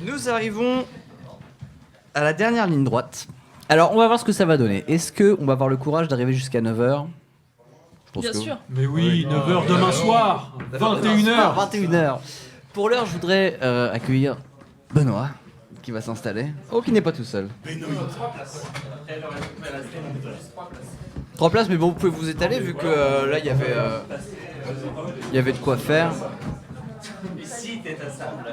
Nous arrivons à la dernière ligne droite. Alors, on va voir ce que ça va donner. Est-ce qu'on va avoir le courage d'arriver jusqu'à 9h ? Bien sûr. Mais oui, 9h demain soir, 21h. 21h. Pour l'heure, je voudrais accueillir Benoît, qui va s'installer. Oh, qui n'est pas tout seul. 3 places, mais bon, vous pouvez vous étaler vu que là, il y avait de quoi faire. Ici, t'es ta sable.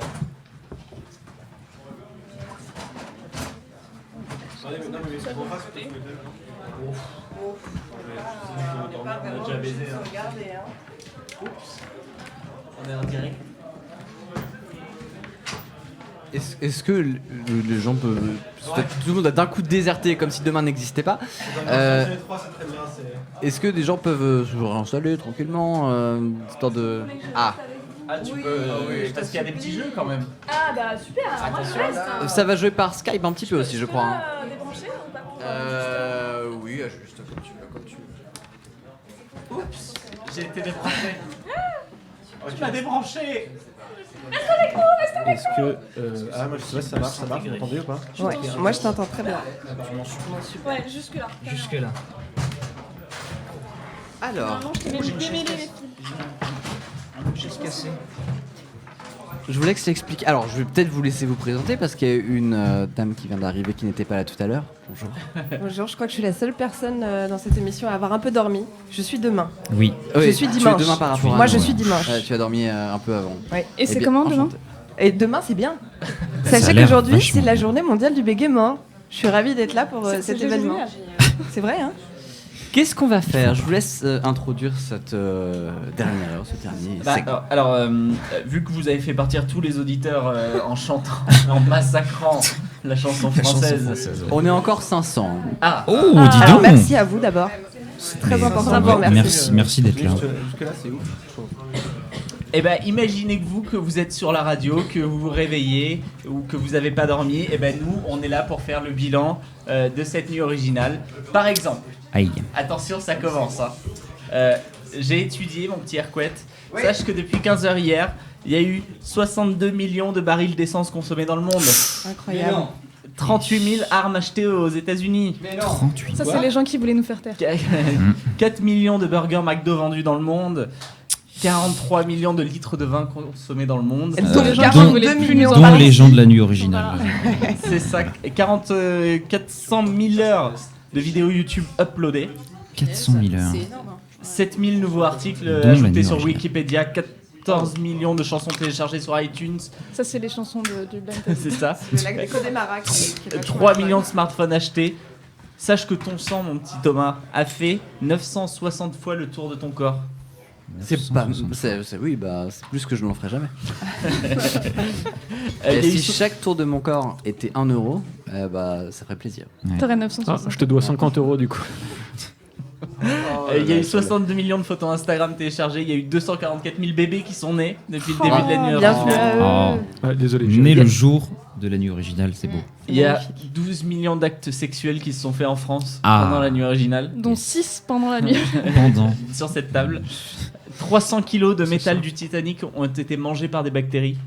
On a déjà baisé. On est en direct. Est-ce que les gens peuvent... Tout le monde a d'un coup déserté comme si demain n'existait pas. Est-ce que des gens peuvent se réinstaller tranquillement histoire de... Ah, Tu peux. Parce qu'il y a des petits jeux quand même. Ah bah super. Moi je reste. ça va jouer par Skype un petit peu aussi, je crois. Hein. Débrancher ou pas Oui, juste comme tu veux. Oups, j'ai été débranché. Tu m'as débranché. Est-ce que. moi je sais pas si ça marche, vous m'entendez ou pas? Ouais, moi je t'entends très bien. Ouais, jusque là. Jusque là. Alors, Normalement, je t'ai même démêlé les fils. Chaise cassée. je voulais que je t'explique. Alors, je vais peut-être vous laisser vous présenter parce qu'il y a une dame qui vient d'arriver qui n'était pas là tout à l'heure. Bonjour. Bonjour, je crois que je suis la seule personne dans cette émission à avoir un peu dormi. Je suis demain. Oui. Je suis dimanche. Tu es demain par rapport à Moi nous, je ouais. suis dimanche. Tu as dormi un peu avant. Ouais. Et c'est bien, comment demain enchanté. Et demain c'est bien. Ça a Sachez l'air qu'aujourd'hui vachement c'est la bien. journée mondiale du bégaiement. Je suis ravie d'être là pour cet C'est événement. génial. C'est vrai hein? Qu'est-ce qu'on va faire ? Je vous laisse introduire cette dernière heure, ce dernier. Alors, vu que vous avez fait partir tous les auditeurs en chantant, en massacrant la chanson française. On est encore 500. Ah, Oh, dis Alors donc. merci à vous d'abord. C'est très important de vous remercier. Merci d'être là. Jusque-là, c'est ouf, je trouve. eh ben, imaginez que vous êtes sur la radio, que vous vous réveillez ou que vous n'avez pas dormi. Eh ben, nous, on est là pour faire le bilan de cette nuit originale. Par exemple, Aïe. attention, ça commence. Hein. J'ai étudié, mon petit Hercouette. Sache que depuis 15h hier, il y a eu 62 millions de barils d'essence consommés dans le monde. Incroyable. 38 000 armes achetées aux États-Unis. 38. Ça, c'est les gens qui voulaient nous faire taire. 4 millions de burgers McDo vendus dans le monde. 43 millions de litres de vin consommés dans le monde. Donc, les gens qui 42 voulaient plus millions nous de Dont barils. les gens de la nuit originale. C'est ça. 400 000 heures de vidéos YouTube uploadées. 400 000 heures. 7 000 nouveaux articles Dont la ajoutés nuit sur originale. Wikipédia. 14 millions de chansons téléchargées sur iTunes. Ça, c'est les chansons du Blind Test. C'est ça. Le lac de Connemara qui est 3 millions de smartphones achetés. Sache que ton sang, mon petit Thomas, a fait 960 fois le tour de ton corps. C'est pas. Oui, bah, c'est plus que je n'en ferai jamais. Il y a eu Si chaque tour de mon corps était 1 euro, bah, ça ferait plaisir. T'aurais Ah, 960. je te dois 50 € du coup. Il y a eu 62 millions de photos Instagram téléchargées. Il y a eu 244 000 bébés qui sont nés depuis le début de la nuit bienvenue originale. à eux. Oh. Ouais, désolé. Né le jour de la nuit originale, c'est beau. Il y a 12 millions d'actes sexuels qui se sont faits en France Ah. pendant la nuit originale. Dont 6 pendant la nuit. Pendant. Sur cette table, 300 kilos de métal du Titanic ont été mangés par des bactéries.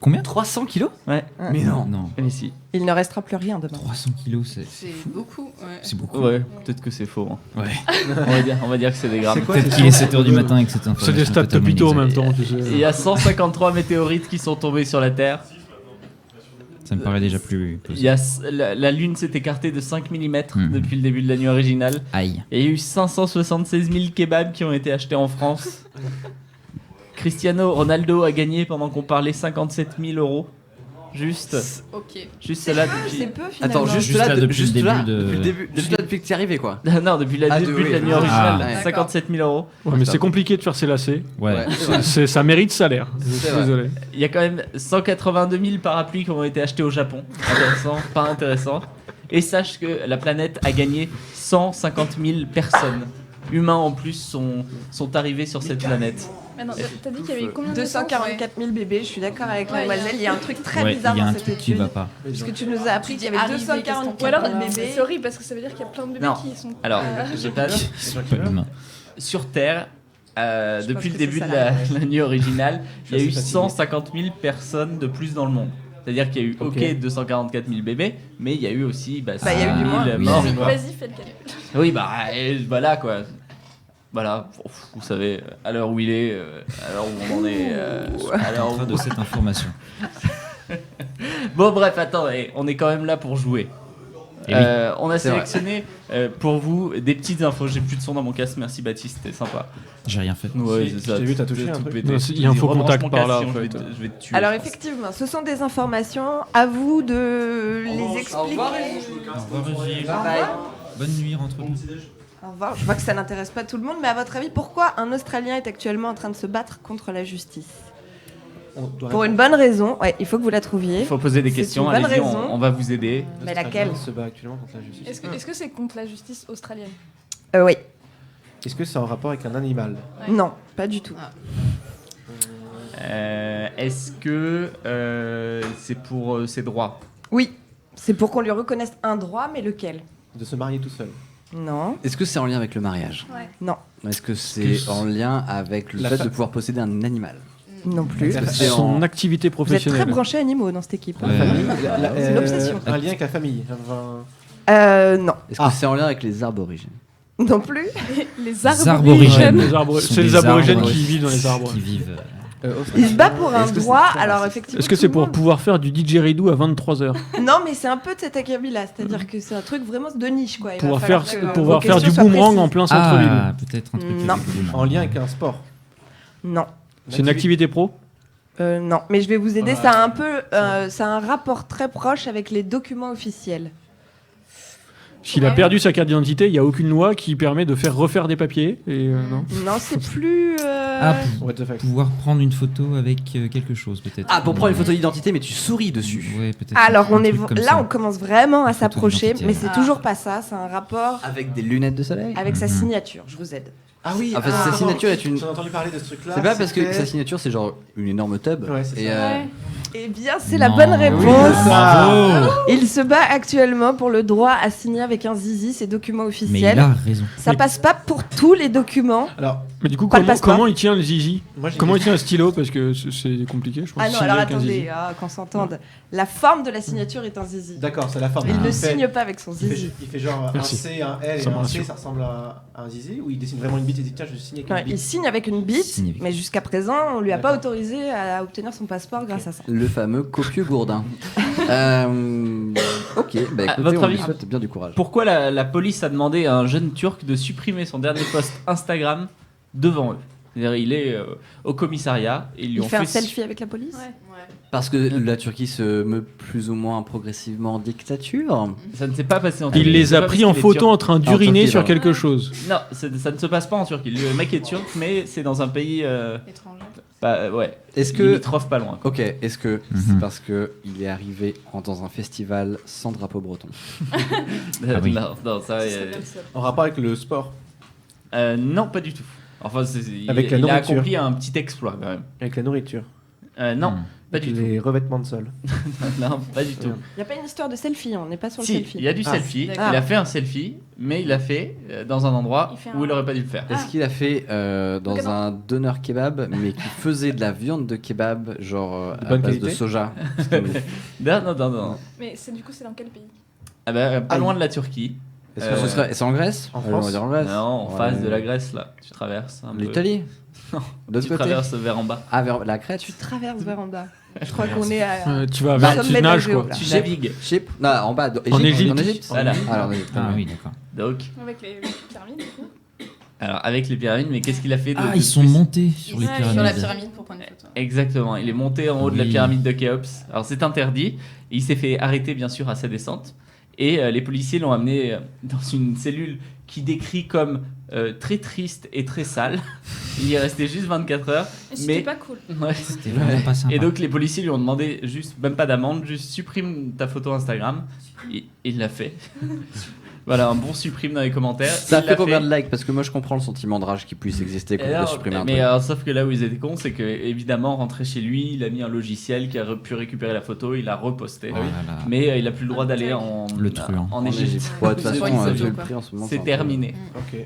Combien 300 kilos ? Ouais. Mais non. Non. Et si. Il ne restera plus rien demain. 300 kilos, c'est beaucoup. Ouais. c'est beaucoup. Ouais, peut-être que c'est faux. Hein. Ouais. On va dire que c'est des grammes. Peut-être qu'il est 7h du matin et que c'est un C'est des stats topito en même temps, tu sais. Il y a 153 météorites qui sont tombés sur la Terre. Ça me paraît déjà plus Il y possible. a la Lune s'est écartée de 5 mm Mhm. depuis le début de la nuit originale. Aïe. Et il y a eu 576 000 kebabs qui ont été achetés en France. Cristiano Ronaldo a gagné pendant qu'on parlait 57 000 euros. Juste Ok. celle-là depuis... C'est peu finalement. Attends, juste Juste là, là, depuis juste le là, début de- depuis le début, depuis là, depuis que tu es arrivé, quoi. Non, depuis le début de la nuit oui. originale, Ah, 57 000 euros. Ouais, mais c'est compliqué de faire ses lacets. Ouais. Ça mérite salaire. Je C'est suis vrai. désolé. Il y a quand même 182 000 parapluies qui ont été achetés au Japon. Intéressant, pas intéressant. Et sache que la planète a gagné 150 000 personnes. Humains en plus sont arrivés sur cette planète. Ah non, t'as dit qu'il y avait eu combien de 244 000 bébés, je suis d'accord avec Ouais, mademoiselle. Il y a un truc très Ouais, il bizarre y a dans un cette truc qui étude. va pas. Parce que tu nous as appris qu'il y avait Arrivé, 244 Ou alors, 000 bébés. c'est horrible parce que ça veut dire qu'il y a plein de bébés Non. qui sont. Alors, j'ai pas... C'est pas humain. Sur Terre, Je depuis pense le que début c'est de ça, la nuit originale, il y a eu assez fatigué. 150 000 personnes de plus dans le monde. C'est-à-dire qu'il y a eu, Ok. 244 000 bébés, mais il y a eu aussi il y a eu du 6 000 moins. morts. Oui. quoi. Vas-y, fais le calcul. Oui, bah voilà quoi. Voilà, vous savez, à l'heure où il est, à l'heure où on en est, à l'heure En train où... de cette information. Bon bref, attends, on est quand même là pour jouer. Eh oui. On a C'est vrai. sélectionné pour vous des petites infos. J'ai plus de son dans mon casque, merci Baptiste, c'était sympa. J'ai rien fait. Ouais, Si, c'est ça. j'ai vu, t'as touché tout un truc. pété. Non, il y a un faux Rebranche contact mon par casque, là, en sinon fait. je vais te tuer. Alors je pense. effectivement, ce sont des informations, à vous de les expliquer. Au revoir, Gilles. Bonne nuit, rentre-nous. Au revoir. Je vois que ça n'intéresse pas tout le monde, mais à votre avis, pourquoi un Australien est actuellement en train de se battre contre la justice? On doit Pour une bonne raison, ouais, il faut que vous la trouviez. Il faut poser des C'est questions, une bonne allez-y, raison. on va vous aider. Mais l'Australien laquelle se bat actuellement contre la justice. Est-ce que c'est contre la justice australienne? Oui. Est-ce que c'est en rapport avec un animal? Non, pas du tout. Est-ce que c'est pour ses droits? Oui. C'est pour qu'on lui reconnaisse un droit, mais lequel? De se marier tout seul. Non. Est-ce que c'est en lien avec le mariage? Non. Est-ce que c'est en lien avec le La fait fa- de pouvoir posséder un animal? Non plus. La- Est-ce que c'est Son en... activité Vous êtes professionnelle. très branchés animaux dans cette équipe. hein. Ouais. Famille, C'est une obsession. Un lien avec la famille. Non. Est-ce que c'est en lien avec les arbres aborigènes? Non plus. Les Aborigènes. aborigènes. Les arbres- Ce sont c'est les des aborigènes arbres qui vivent dans les arbres. Qui vivent. Il se bat pour un Est-ce que c'est droit. très Alors raciste? effectivement. Est-ce que tout c'est le pour monde- pouvoir faire du didgeridoo à 23h? Non, mais c'est un peu de cet acabit-là. C'est-à-dire que c'est un truc vraiment de niche, quoi. Il va Pouvoir falloir faire, que pouvoir vos faire du questions soient boomerang en précises. plein centre-ville. Ah, peut-être un truc. Non. avec vous, En lien avec un sport. Non. C'est une activité pro? Non, mais je vais vous aider. Ah. Ça a un peu, ça a un rapport très proche avec les documents officiels. S'il a perdu sa carte d'identité, il n'y a aucune loi qui permet de faire refaire des papiers. Et non. Non, c'est plus. Ah, What the fuck. pouvoir prendre une photo avec quelque chose, peut-être. Ah, pour prendre une photo d'identité, mais tu souris dessus. Ouais, peut-être. Alors, un on est truc comme là, ça. on commence vraiment à Une photo s'approcher, d'identité, mais ouais. c'est toujours pas ça. C'est un rapport Avec des lunettes de soleil? avec sa Mhm. signature. Je vous aide. Ah oui, En fait, sa signature est une... J'ai entendu parler de ce truc-là. C'est pas parce que c'était- sa signature, c'est genre une énorme tub. Ouais, c'est Et, ça. Ouais. Eh bien, c'est la Non. bonne Oui, réponse. Bravo. Il se bat actuellement pour le droit à signer avec un zizi ses documents Mais officiels. il a raison. Ça passe pas pour tous les documents. Alors, Mais du coup, Pas le passeport. comment il tient le zizi? moi j'ai Comment il tient un stylo? Parce que c'est compliqué, je pense. Ah non, signer alors avec un zizi. attendez, qu'on s'entende. La forme de la signature est un zizi. D'accord, c'est la forme. Il ne fait- signe pas avec son Il fait, zizi. il fait genre Merci. un C, un L Ça et me un C, rassure. ça ressemble à un zizi, ou il dessine vraiment une bite et dit tiens je signe avec Ouais, une il bite. signe avec une bite, Signe avec- mais jusqu'à présent, on lui a pas D'accord. autorisé à obtenir son passeport grâce à ça. Le fameux copieux gourdin. Ok, bah À écoutez, votre on lui avis, souhaite bien du courage. Pourquoi la police a demandé à un jeune Turc de supprimer son dernier post Instagram devant eux? C'est-à-dire, il est au commissariat et ils lui Il ont fait un selfie avec la police. Ouais. Parce que la Turquie se meut plus ou moins progressivement en dictature. Ça ne s'est pas passé en Il Turquie. les C'est a pas pris parce en qu'il est photo turc. en train d'uriner Turquie, sur pardon. quelque chose. Non, ça ne se passe pas en Turquie. Le mec est turc, mais c'est dans un pays Étranger. ouais, Est-ce que... limitrophe pas loin. quoi. Ok, est-ce que Mhm. c'est parce que il est arrivé dans un festival sans drapeau breton? Ah oui. Non, ça, Ce serait bien le seul. En rapport avec le sport, non, pas du tout. Enfin, Avec la il a nourriture. accompli un petit exploit quand même. avec la nourriture, Non, Hmm. pas du tout. les revêtements de sol. Non, pas du tout. Ouais. Il n'y a pas une histoire de selfie, on n'est pas sur le Si, selfie. il y a du Ah. selfie. D'accord. Il a fait un selfie, mais il l'a fait dans un endroit Il fait où un- il aurait pas dû le faire. Est-ce qu'il a fait dans Donc, un doner kebab, mais qui faisait de la viande de kebab, genre De à bonne base qualité de soja? Non. Mais c'est du coup, c'est dans quel pays? Ah bah, pas loin de la Turquie. Est-ce que ce serait... C'est en Grèce? En Allez, on va France dire en Grèce. Non, en Ouais. face de la Grèce là. Tu traverses un peu. L'Italie? Non. De l'autre Tu côté? traverses vers en bas. Ah, vers la Crète? Tu traverses vers en bas. Je crois qu'on est à. Tu vas Bah, vers, tu sommet de la nages géo, quoi. là. Tu Chypre. navigues. Chypre? Non, en bas. En Égypte. En Égypte? Voilà. Alors, en Égypte. Ah oui, d'accord. Donc, Avec les pyramides, du coup. alors avec les pyramides, mais qu'est-ce qu'il a fait de Ah, de ils sont plus montés sur les Ouais, pyramides. Sur la pyramide pour prendre une photo. Exactement, il est monté en haut de la Oui. pyramide de Khéops. Alors c'est interdit. Il s'est fait arrêter bien sûr à sa descente. Et les policiers l'ont amené dans une cellule qui décrit comme très triste et très sale. Il y est resté juste 24 heures. Et c'était Mais pas cool. Ouais. C'était vraiment pas sympa. Et donc les policiers lui ont demandé juste, même pas d'amende, juste supprime ta photo Instagram. Il l'a fait. Voilà, un bon supprime dans les commentaires. Ça Il fait l'a combien de likes? Parce que moi je comprends le sentiment de rage qui puisse exister quand Et on doit alors, supprimer un mais truc. sauf que là où ils étaient cons, c'est que évidemment rentré chez lui, il a mis un logiciel qui a pu récupérer la photo, il a reposté. Oh là là. Mais il a plus le droit d'aller en Le truand. en En Égypte. Égypte. Ouais, de toute C'est façon, pour une vu photo, le quoi. prix en ce moment. C'est un peu- terminé. Ok.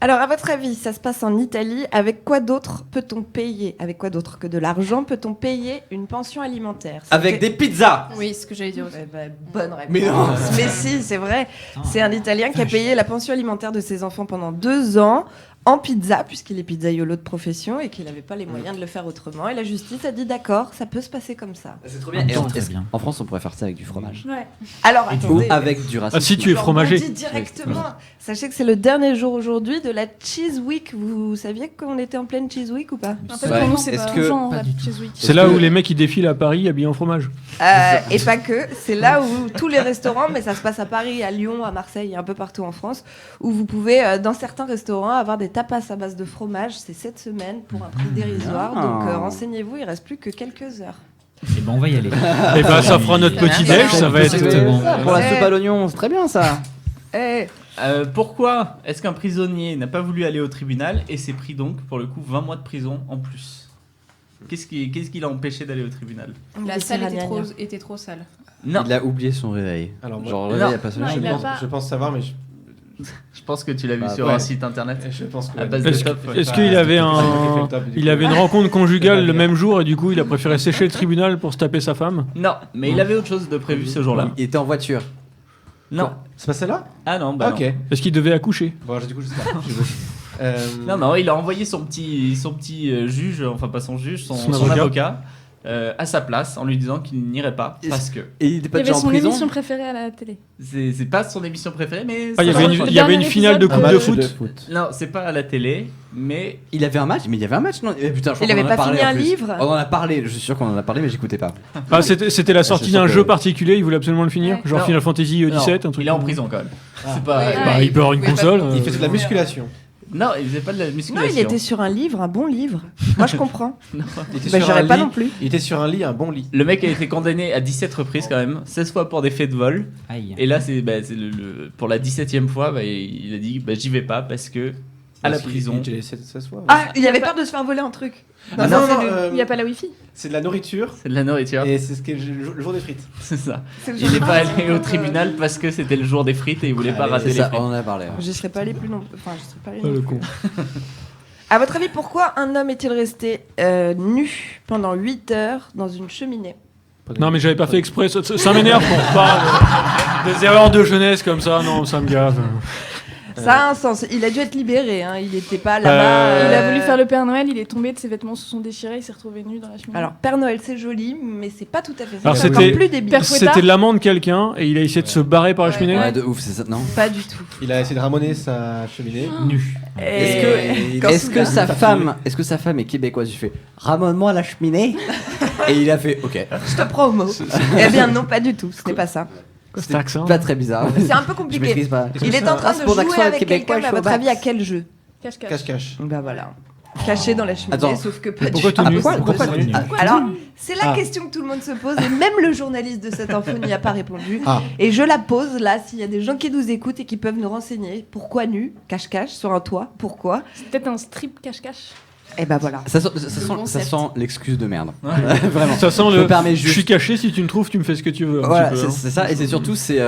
Alors, à votre avis, ça se passe en Italie. Avec quoi d'autre peut-on payer? Avec quoi d'autre que de l'argent peut-on payer une pension alimentaire? Avec des pizzas. Oui, c'est ce que j'allais dire aussi. Bonne réponse. Mais non. Mais si, c'est vrai. C'est un Italien qui a payé la pension alimentaire de ses enfants pendant 2 ans en pizza, puisqu'il est pizzaiolo de profession et qu'il n'avait pas les moyens de le faire autrement. Et la justice a dit d'accord, ça peut se passer comme ça. C'est trop bien. bien. Et Très bien. en France, on pourrait faire ça avec du fromage. Ouais. Alors, Ou attendez. avec du racisme. Ah, si tu es Je fromager. rebondis directement. Sachez que c'est le dernier jour aujourd'hui de la Cheese Week. Vous saviez qu'on était en pleine Cheese Week ou pas? En fait, Ouais. pour nous, c'est Est-ce pas que- un genre, Pas la du tout. Cheese Week. C'est là où les mecs ils défilent à Paris habillés en fromage. Et pas que, c'est là où tous les restaurants, mais ça se passe à Paris, à Lyon, à Marseille et un peu partout en France, où vous pouvez, dans certains restaurants, avoir des tapas à base de fromage. C'est cette semaine pour un prix dérisoire. Ah. Donc renseignez-vous, il reste plus que quelques heures. Et ben on va y aller. Et ben ça fera notre petit déj, ça va être. Exactement. Pour la Ouais. soupe à l'oignon, c'est très bien ça. Eh, Pourquoi est-ce qu'un prisonnier n'a pas voulu aller au tribunal et s'est pris donc, pour le coup, 20 mois de prison en plus? Qu'est-ce qui l'a empêché d'aller au tribunal? La des salle piranhas. était trop sale. Non, Il a oublié son réveil. Alors, moi, Genre, le non. réveil a pas sonné. Non, je il a pense. pas- je pense savoir, mais je pense que tu l'as vu Bah, sur ouais. un site internet. je pense que. À base de Est-ce top, ouais. est-ce qu'il avait il avait une rencontre conjugale le bien. même jour et du coup il a préféré sécher le tribunal pour se taper sa femme? Non, mais il avait autre chose de prévu ce jour-là. Il était en voiture. Non. C'est pas celle-là? Ah non, bah Ok. non. Est-ce qu'il devait accoucher? Bon, du coup, je sais pas. Non, non, il a envoyé son petit juge, enfin pas son juge, son Son avocat, à sa place en lui disant qu'il n'irait pas parce que Et il était pas Il y avait déjà en son prison. émission préférée à la télé. c'est pas son émission préférée, mais Ah, il y ça avait va. une, il y avait une dernier finale de épisode, coupe Un de match foot. Non, c'est pas à la télé, mais Il avait un match, mais il y avait un match, non? Putain, je crois Il avait qu'on en a pas parlé, fini en un plus. livre? On en a parlé, je suis sûr qu'on en a parlé, mais j'écoutais pas. Ah, c'était la sortie c'est sûr d'un que- jeu particulier, il voulait absolument le finir, Ouais. genre Non. Final Fantasy non, 17, un truc. il est en comme ça. prison quand même. Ah. C'est pas. Ouais. Bah, il peut avoir une pouvait pas console. le- Il faisait de la musculation. Non, il faisait pas de la non, musculation. il était sur un livre, un bon livre. Moi, je comprends. Il était Bah, sur j'irais un pas lit. non plus. Il était sur un lit, un bon lit. Le mec a été condamné à 17 reprises quand même, 16 fois pour des faits de vol. Aïe. Et là, c'est pour la 17e fois, bah, il a dit j'y vais pas parce que à la Parce qu'il- prison. Il était laissé 16 fois. ouais. Ah, il avait peur de se faire voler un truc. Ah, ça, non, c'est non, le- Il n'y a pas la Wi-Fi. c'est de la nourriture. C'est de la nourriture. Et c'est ce qui est le jour des frites. C'est ça. c'est le Il n'est jour- pas allé au tribunal parce que c'était le jour des frites et il voulait pas Allez, rater C'est les ça, frites. on en a parlé. ouais. J'y serais pas allé plus non. Enfin, je serais pas allé Ah, non le plus. con. À votre avis, pourquoi un homme est-il resté nu pendant 8 heures dans une cheminée? Non, mais j'avais pas fait exprès, ça m'énerve qu'on parle des erreurs de jeunesse comme ça, non, ça me gave. Ça a un sens. Il a dû être libéré. Hein. Il n'était pas là-bas. Il a voulu faire le Père Noël, il est tombé de ses vêtements se sont déchirés, il s'est retrouvé nu dans la cheminée. Alors, Père Noël, c'est joli, mais c'est pas tout à fait ça. Alors, C'est c'était- encore plus débile. Père Fouettard. C'était l'amant de quelqu'un et il a essayé de se barrer par la Ouais. cheminée. Ouais, de ouf, c'est ça, non? Pas du tout. Il a essayé de ramoner sa cheminée. Nu. Est-ce que sa femme est québécoise? Il fait ramène-moi la cheminée. Et il a fait ok. Je te prends au mot. Eh bien, non, pas du tout. Ce n'est pas ça. Cet accent. Pas très bizarre. C'est un peu Je compliqué. maîtrise pas. Il est en train de Mon accent jouer avec québécois, quelqu'un, mais à je suis votre au avis, à bac. quel jeu? Cache-cache. Cache-cache. Bah voilà. Caché dans la cheminée, Attends. sauf que pas Pourquoi du tout tout. nu Pourquoi Pourquoi pas nu Alors, c'est la Ah. question que tout le monde se pose, et même le journaliste de cette info n'y a pas répondu. Ah. Et je la pose là, s'il y a des gens qui nous écoutent et qui peuvent nous renseigner. Pourquoi nu, cache-cache, sur un toit? Pourquoi? C'est peut-être un strip cache-cache. Eh ben voilà. Ça sent concept. l'excuse de merde. Ouais. Vraiment. Ça sent Je me le. permets Je juste. suis caché, si tu me trouves, tu me fais ce que tu veux. un Voilà, petit peu, hein. c'est ça. Et c'est surtout, c'est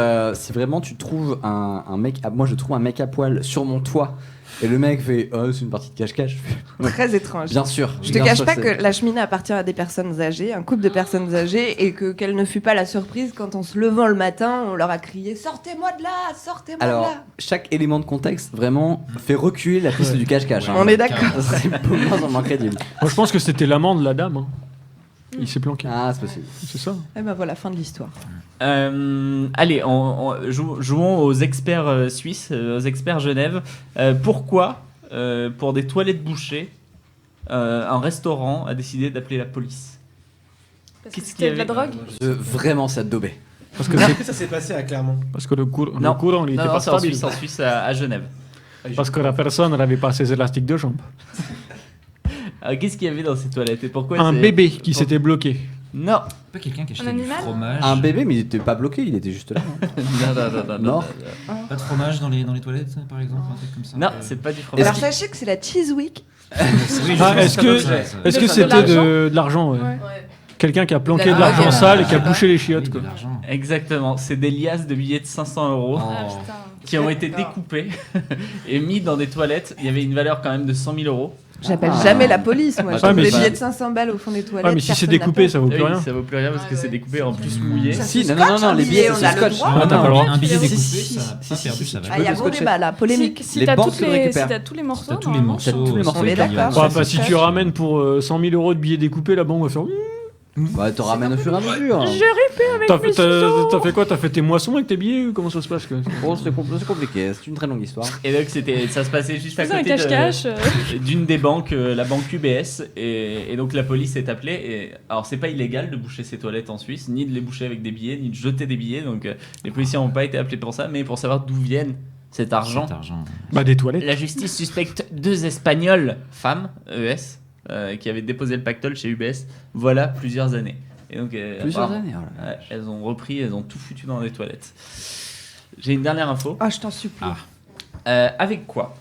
vraiment, tu trouves un mec. Moi, je trouve un mec à poil sur mon toit. Et le mec fait oh, c'est une partie de cache-cache. Très étrange. Bien sûr. Je te bien cache sûr, pas c'est- que la cheminée appartient à des personnes âgées, un couple de personnes âgées, et que quelle ne fut pas la surprise quand en se levant le matin, on leur a crié sortez-moi de là, sortez-moi de Alors, là. chaque élément de contexte vraiment fait reculer la piste Ouais. du cache-cache. hein. On est d'accord. C'est de moins en moins crédible. Moi, je pense que c'était l'amant de la dame. hein. Il s'est planqué. Ah, c'est possible. C'est ça. Et ben voilà, fin de l'histoire. Allez, jouons aux experts suisses, aux experts Genève. Pourquoi, pour des toilettes bouchées, un restaurant a décidé d'appeler la police? Parce que Qu'est-ce qu'il y c'était de la avait drogue. Vraiment, ça daubé. Parce que, Est-ce que ça s'est passé à Clermont? parce que le courant, il Non, était non, pas c'est en stable. Suisse, en Suisse, à Genève. Parce que la personne n'avait pas ses élastiques de jambes. Qu'est-ce qu'il y avait dans ces toilettes et pourquoi Un c'est- bébé qui s'était bloqué. Non. Pas quelqu'un qui achetait Un du animal fromage. Un bébé, mais il était pas bloqué, il était juste là. non, Mort. Pas de fromage dans les toilettes, par exemple, un truc comme ça. Non, c'est pas du fromage. Alors sachez que c'est la Cheese Week. Oui, je Ah, pense est-ce ça que- doit être ça, ça. Est-ce que De c'était l'argent de l'argent ouais. Ouais. quelqu'un qui a planqué La de l'argent drogue, sale et qui a là-bas. bouché les Oui, chiottes, de quoi. l'argent. Exactement, c'est des liasses de billets de 500 euros Ah, putain. qui ont été découpés et mis dans des toilettes. Il y avait une valeur quand même de 100 000 euros. J'appelle jamais la police, moi. Je Ah, trouve mais des si- billets de 500 balles au fond des toilettes. Ah, mais si c'est personne découpé, n'appelle. ça vaut plus Oui, rien. ça vaut plus rien parce que c'est découpé en plus mouillé. Ça Si, se non, scotche, un les billet, billets, on ça a se le scotche. droit. Ah, t'as pas le droit. Un billet Si, découpé, si, ça si, pas si, perdu, si, ça tu va. Ah, il y a peux gros scotcher. débat là, polémique. Si Les t'as banques toutes le les, si récupèrent. t'as tous les morceaux, T'as tous les normalement, morceaux. T'as tous les morceaux On est qui arrivent. d'accord. Bah, si tu ramènes pour 100 000 euros de billets découpés, la banque va faire. Bah, t'en ramènes au fur et à mesure. T'as fait quoi? T'as fait tes moissons avec tes billets ou comment ça se passe, quoi? Bon, c'est compliqué, c'est une très longue histoire. Et donc ça se passait juste je à faisais un côté cache-cache. d'une des banques, la banque UBS, et donc la police est appelée. Et, alors c'est pas illégal de boucher ses toilettes en Suisse, ni de les boucher avec des billets, ni de jeter des billets. Donc les policiers n'ont pas été appelés pour ça, mais pour savoir d'où viennent cet argent. Cet argent. Bah, des toilettes. La justice suspecte 2 Espagnols, femmes, ES, qui avaient déposé le pactole chez UBS, voilà plusieurs années. Et donc, Plusieurs apparemment, années. Oh là là. ouais, elles ont repris, elles ont tout foutu dans les toilettes. J'ai une dernière info. Ah, je t'en supplie. Avec quoi,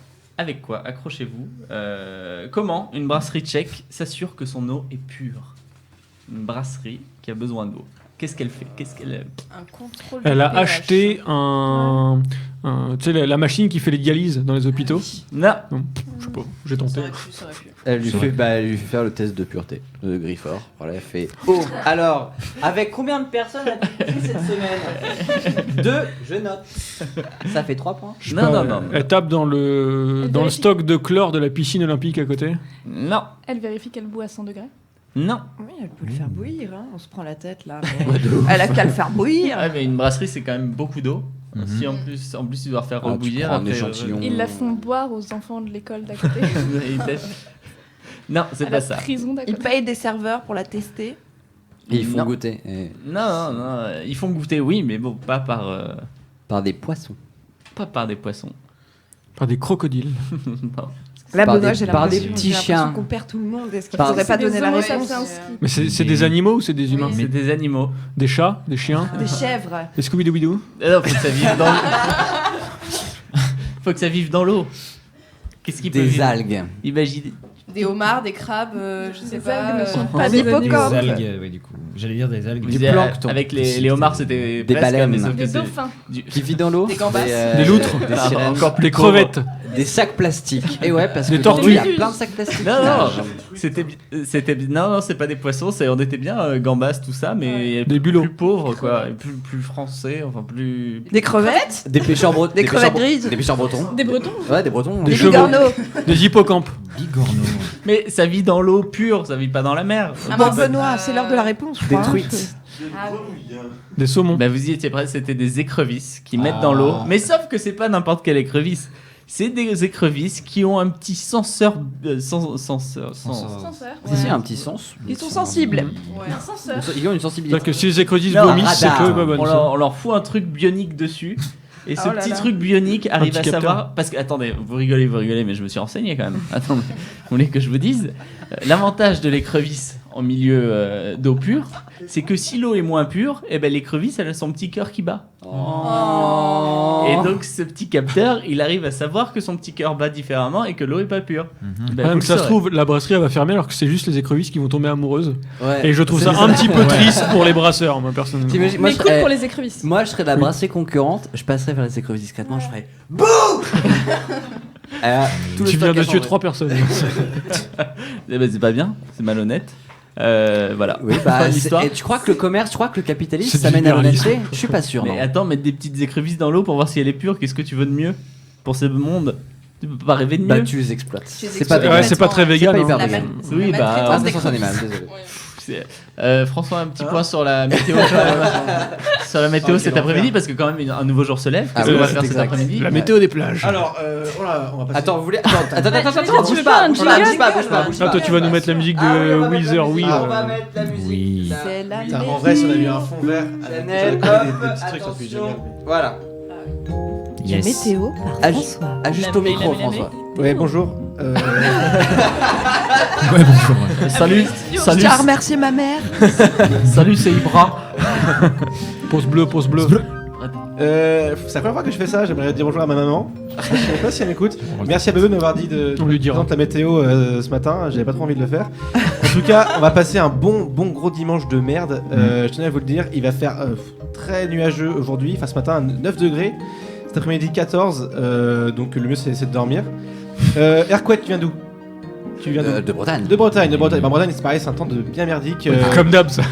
accrochez-vous, comment une brasserie tchèque s'assure que son eau est pure? Une brasserie qui a besoin d'eau. Qu'est-ce qu'elle fait? Un contrôle. Elle du a pH. acheté tu sais, la machine qui fait les dialyses dans les hôpitaux. Non, Je sais pas, j'ai tenté. Ça aurait pu. Elle lui fait faire le test de pureté de Grifford. Voilà, elle fait. Oh, alors, avec combien de personnes as-tu couché cette semaine 2, je note. Ça fait 3 points. Je sais Non, pas, non. Elle tape dans le Elle dans le vérifie. stock de chlore de la piscine olympique à côté. non, Elle vérifie qu'elle bout à 100 degrés. non. Oui, elle peut le faire bouillir, hein. On se prend la tête là. mais Elle a qu'à le faire bouillir. Ouais, mais une brasserie c'est quand même beaucoup d'eau. Mhm. Si en plus tu dois faire Ah, tu rebouillir prends un après, échantillon. Ils la font boire aux enfants de l'école d'à côté. Non, c'est à pas la ça. prison d'à Ils côté. payent des serveurs pour la tester. Et ils font Non. goûter Non, ils font goûter, oui, mais bon, pas par des poissons. par des poissons. Par des crocodiles. Non. Là, Par Benoît, des- j'ai par des l'impression petits j'ai l'impression chiens. qu'on perd tout le monde. Est-ce qu'il Par- faudrait pas C'est des donner la Homo réponse sapiens. Mais c'est des animaux ou c'est des humains? C'est des animaux. Des chats? Des chiens? Des chèvres. Des Scooby-Doo? Non, faut que ça vive dans faut que ça vive dans l'eau. Qu'est-ce qui peut Des vivre? algues. Imagine. Des homards, des crabes, je sais Les pas. algues ne sont pas pas des des Des hippocampes. algues, oui, du coup. J'allais dire des algues. Des Disais, planctons. avec les homards, c'était Des presque, baleines. mais sauf que Des c'est dauphins. Qui vit dans l'eau. Des gambas. Des loutres. Des Ah, sirènes. encore plus Des pauvre. crevettes? Des sacs plastiques. Et ouais, parce Des que dans l'eau, tortues. il y a plein de sacs plastiques. Non, qui non, nagent. non, c'est pas des poissons, on était bien gambas, tout ça, mais Des bulots. plus pauvres, quoi, et plus français, enfin plus. Des crevettes. Des pêcheurs bretons. Des crevettes grises. Des pêcheurs bretons. Des bretons. Ouais, des bretons. Des Des chevaux. bigorneaux. Des hippocampes? Bigorneau. Mais ça vit dans l'eau pure, ça vit pas dans la mer. Ah bon, Benoît, c'est l'heure de la réponse, je Des crois. truites. Des saumons? Bah vous y étiez prêts, c'était des écrevisses qui mettent dans l'eau. Mais sauf que c'est pas n'importe quelle écrevisse. C'est des écrevisses qui ont un petit senseur. Censeur. Si, si, un petit sens. Ils sont sensibles. Ouais. Un censeur. Ils ont une sensibilité. C'est-à-dire que si les écrevisse Non, vomissent, c'est radar. que pas bonne. On leur fout un truc bionique dessus. Et ce Oh là petit là. truc bionique arrive petit à capteur. savoir. Parce que, attendez, vous rigolez, mais je me suis renseigné quand même. Attendez, vous voulez que je vous dise l'avantage de l'écrevisse en milieu d'eau pure, c'est que si l'eau est moins pure, eh ben, l'écrevisse, elle a son petit cœur qui bat. Oh. Et donc, ce petit capteur, il arrive à savoir que son petit cœur bat différemment et que l'eau est pas pure. Ben, Ah, vous donc le ça se saurez. trouve, la brasserie elle va fermer alors que c'est juste les écrevisses qui vont tomber amoureuses. Ouais. Et je trouve ça C'est un petit peu triste pour les brasseurs, moi personnellement. T'imagines- moi, Mais je cool serais- pour les écrevisses. Moi, je serais de la brasserie concurrente, je passerais vers les écrevisses discrètement, je ferais BOUH Tout le Tu viens stock de a tuer changé. 3 personnes. Eh ben, c'est pas bien, c'est malhonnête. Voilà. Oui, bah, Fin de l'histoire. et tu crois que le commerce, tu crois que le capitalisme, C'est ça du mène à libéralisme. l'honnêteté Je suis pas sûr, non. Mais attends, mettre des petites écrevisses dans l'eau pour voir si elle est pure, qu'est-ce que tu veux de mieux pour ce monde? Tu peux pas rêver de mieux? Bah, tu les exploites. Tu les C'est pas exploites. Ouais, c'est pas très C'est vegan. pas hein. hyper La vegan. ma- Oui, la bah, maltraitance Ah, des naissance animale, crevisses. désolé. François, un petit point sur la météo, quand même. Sur la météo cet après-midi, parce que quand même un nouveau jour se lève. Ah Qu'est-ce oui, qu'on va c'est faire cet exact. après-midi? La météo des plages. Alors, on va passer. Attends, vous voulez. Attends, tu bouge veux pas, pas un bouge pas, jingle bouge pas, bouge pas, bouge Ah, pas. toi tu vas nous mettre la musique Ah oui, on de va mettre la Weezer, musique. oui. On va mettre la musique. Oui. C'est la Putain, en vrai, si on a eu un fond vert avec Chanel, des hop, petits trucs, ça serait génial. attention. Voilà. Yes. Météo par François. Ajuste au micro, François. Ouais, bonjour. Ouais, bonjour. Salut, Je salut, tiens à remercier ma mère. salut, c'est Ibra. Pause bleue, pause bleue. Pardon. C'est la première fois que je fais ça, j'aimerais dire bonjour à ma maman. Je sais pas si elle m'écoute. Merci à Bebe de m'avoir dit de On lui dira. présenter la météo ce matin, j'avais pas trop envie de le faire. En tout cas, on va passer un bon gros dimanche de merde. Je tenais à vous le dire, il va faire très nuageux aujourd'hui, enfin ce matin 9 degrés, cet après-midi 14, donc le mieux c'est de dormir. Erquette, tu viens d'où? Tu viens De Bretagne. De Bretagne. En Bretagne, c'est pareil, c'est un temps de bien merdique. Comme d'hab, ça.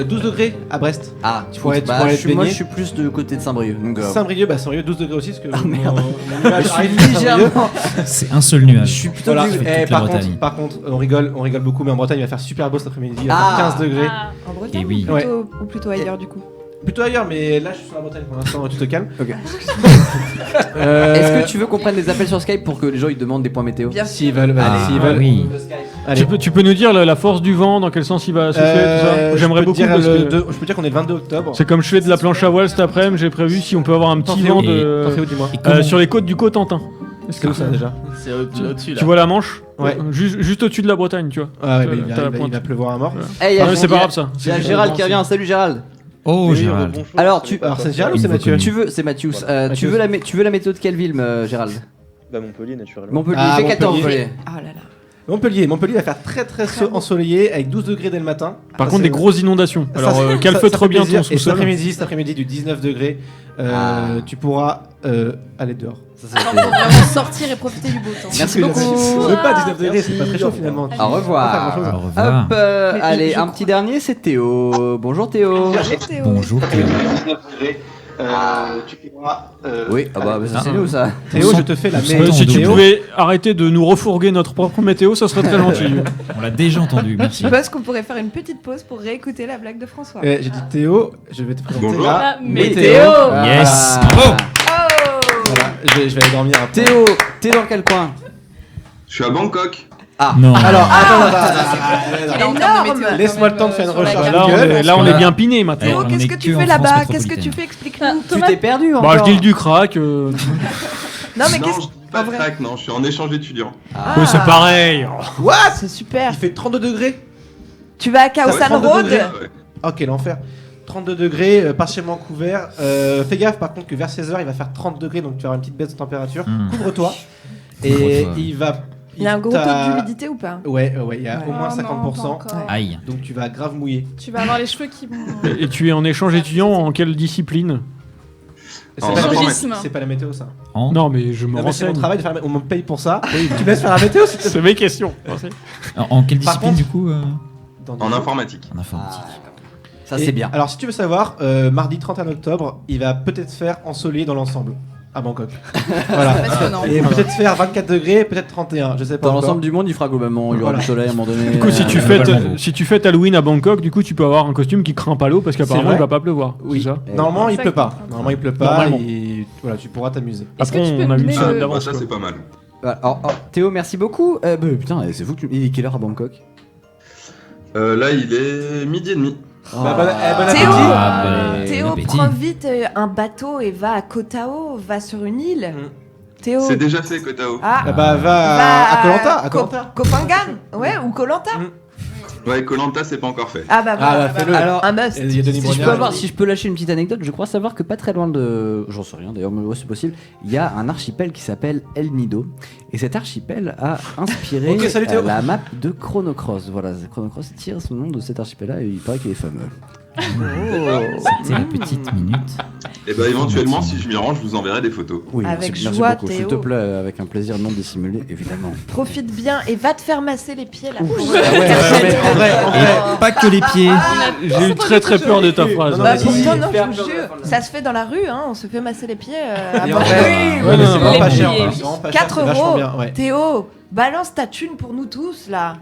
12 degrés à Brest. Ah, Tu pourrais aller te moi baigner. je suis plus de côté de Saint-Brieuc. Donc, Saint-Brieuc, 12 degrés aussi, parce que merde. mon nuage je suis arrive à Saint-Brieuc. légèrement. C'est un seul Je nuage. suis plutôt Voilà. du- toute Eh, la Bretagne. par contre, on rigole beaucoup, mais en Bretagne, il va faire super beau cet après-midi. Il va Ah. faire 15 degrés. Ah. En Bretagne Et oui. ou plutôt ailleurs du coup. Plutôt ailleurs, mais là, je suis sur la Bretagne pour l'instant, tu te calmes. Ok. Euh, Est-ce que tu veux qu'on prenne des appels sur Skype pour que les gens ils demandent des points météo? Bien S'ils veulent, Ah, allez, s'ils veulent. oui. Allez. Tu peux nous dire la force du vent, dans quel sens il va souffler, tout ça? J'aimerais beaucoup parce que je peux dire qu'on est le 22 octobre. c'est comme je fais de la planche à voile cet après-midi, j'ai prévu si on peut avoir un T'en petit fais vent où de... T'en fais où, dis-moi? Et comment- sur les côtes du Cotentin. C'est où ça déjà? C'est au-dessus là. Tu vois la Manche? Ouais. Juste au-dessus de la Bretagne, tu vois. Ah ouais, T'as- bah, t'as la il pointe. va pleuvoir à mort. Hey, Ah, mais c'est pas grave ça. Il y a Gérald qui revient. Salut Gérald. Oh, Oui, Gérald. bonjour. Alors, Alors, c'est Gérald ou c'est Une Mathieu? fois Tu veux, c'est Mathieu. Mathieu. Tu veux la météo de quelle ville, Gérald? Bah Montpellier naturellement. Montpellier. Ah, Il fait 14. Montpellier. Oh là là. Montpellier va faire très ensoleillé avec 12 degrés dès le matin. Par Ça, contre, c'est- des grosses inondations. ça, Alors, ça calfeutre fait bien ton plaisir. Et cet sous-sol. après-midi du 19 degrés, tu pourras aller dehors. Ça, ça Genre fait- pour vraiment sortir et profiter du beau temps. Merci beaucoup. Même pas 19 degrés, c'est pas très chaud finalement. Au revoir. Pas grand-chose. Au revoir. Hop, allez, un petit dernier, c'est Théo. Bonjour Théo. Théo. Bonjour Théo. 19 degrés, tu pourras. Oui, ah bah ça, c'est nous ça. Théo, je te fais la On météo. s'entend Si tu Théo. pouvais arrêter de nous refourguer notre propre météo, ça serait très gentil. On l'a déjà entendu, merci. Je pense qu'on pourrait faire une petite pause pour réécouter la blague de François. J'ai dit Théo, je vais te présenter Bonjour. la Ah, météo. Yes. Ah. Bravo. Voilà, je vais aller dormir un peu. Théo, t'es dans quel coin? Je suis à Bangkok. Non. Alors, attends. Il est en termes de météo, quand Laisse-moi même, le temps de faire une sur la recherche. carte. Là, on Là, est bien piné maintenant. Théo, on qu'est-ce est que que tu en fais France là-bas? Qu'est-ce que métropolitaine. tu fais? Explique-nous. Tu t'es perdu Bah, encore. je dis le du crack. Non, mais non, qu'est-ce je dis pas de crack, non, je suis en échange étudiant. Ah. Ouais, c'est pareil. What? C'est super. Il fait 32 degrés. Tu vas à Khaosan 32 Road. degrés. Ouais. Oh, quel enfer. 32 degrés, partiellement couvert. Fais gaffe par contre que vers 16h il va faire 30 degrés, donc tu vas avoir une petite baisse de température. Couvre-toi. Et Couvre-toi. il va. Il y a un gros taux d'humidité ou pas? Ouais, il y a Ouais. au moins Oh non, 50%. pas encore. Aïe. Donc tu vas grave mouiller. Tu vas avoir les cheveux qui vont. Et tu es en échange étudiant en quelle discipline? C'est En pas, la météo, journalisme. c'est pas la météo ça. En, Non, mais je me Non, mais c'est mon renseigne. travail de faire on me paye pour ça. Tu me laisses faire la météo s'il te plaît. C'est mes questions. en quelle Par discipline contre- du coup Dans En des- informatique. En informatique. Ça Et c'est bien. Alors si tu veux savoir, mardi 31 octobre, il va peut-être faire ensoleillé dans l'ensemble à Bangkok. Voilà. Passionnant. Et peut-être faire 24 degrés, peut-être 31, je sais pas. Dans encore. l'ensemble du monde, il fera globalement. Il y aura Voilà. du soleil à un moment donné. Du coup, si tu globalement, bon. fêtes Halloween à Bangkok, du coup, tu peux avoir un costume qui craint pas l'eau parce qu'apparemment vrai il va pas pleuvoir. Oui. C'est ça. Normalement, il Ça, pleut pas. il- Normalement, il pleut pas. Normalement. Et voilà, tu pourras t'amuser. Est-ce que Après, tu peux on a me eu une donner semaine le- d'avance. ça, quoi. c'est pas mal. Alors, Théo, merci beaucoup. Putain, c'est vous qui. Il est quelle heure à Bangkok? Là, il est midi et demi. Bah, bon Théo, appétit. Bon Théo, appétit. prends vite un bateau et va à Koh Tao, va sur une île. Théo. C'est déjà fait, Kotao. Ah, Ah bah, va à Koh-Lanta. À Koh-Lanta. Koh Phangan. Ouais, ou Koh Lanta. Ouais, Koh-Lanta, c'est pas encore fait. Ah bah voilà. fais-le. Alors, Un must. Il y a Denis si je, peux Brognard. si je peux lâcher une petite anecdote, je crois savoir que pas très loin de. J'en sais rien d'ailleurs, mais ouais, c'est possible. Il y a un archipel qui s'appelle El Nido. Et cet archipel a inspiré Ok, salut, Théo. la map de Chrono Cross. Voilà, Chrono Cross tire son nom de cet archipel-là et il paraît qu'il est fameux. C'était la petite minute. Et bah, éventuellement, si je m'y rends, je vous enverrai des photos. Oui, Avec merci joie, beaucoup. S'il Théo. te plaît, avec un plaisir non dissimulé, évidemment. Profite bien et va te faire masser les pieds là. Ah ouais, mais en vrai, Et pas que les pieds. J'ai eu très très peur de ta phrase. Non, Bah mais pourtant si, non, faire je vous peur de la jure, fin de la ça se fait dans la rue, hein, on se fait masser les pieds à Et en Bangkok. vrai, ouais, mais c'est vraiment Les pas cher. pieds. C'est vraiment pas cher, 4 c'est vachement euros. bien, ouais. Théo, balance ta thune pour nous tous là.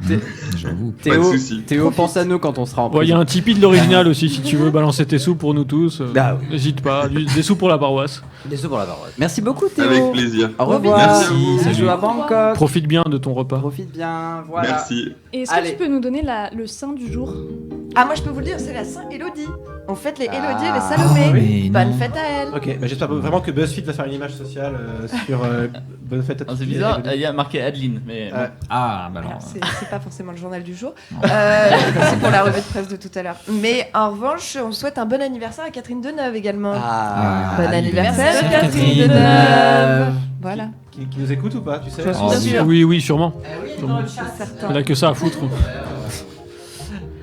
J'avoue. Pas de soucis. Théo, pense à nous quand on sera en Il y prison. a un Tipeee de l'original aussi si tu veux balancer tes sous pour nous tous. Ah oui. N'hésite pas, des sous pour la paroisse. Des sous pour la parole. Merci beaucoup Théo. Avec plaisir. Au revoir. Merci à vous. Bisous à Bangkok. Profite bien de ton repas. Profite bien. Voilà. Merci. Et est-ce que Allez. tu peux nous donner le sein du jour? Ah, moi je peux vous le dire, c'est la Saint-Élodie. On fête les Élodie et les Salomé. Mais Bonne non. fête à elle. Ok, bah j'espère vraiment que BuzzFeed va faire une image sociale sur Bonne fête à Ah, tous. c'est bizarre, il y a marqué Adeline, mais. Ah, bah alors. Alors, c'est pas forcément le journal du jour. C'est pour la revue de presse de tout à l'heure. Mais en revanche, on souhaite un bon anniversaire à Catherine Deneuve également. Ah, Bon anniversaire, anniversaire, Catherine Catherine Deneuve. Voilà. Qui nous écoute ou pas, tu sais? Oh, Bien sûr. Oui, sûrement. Certain. Elle a que ça à foutre.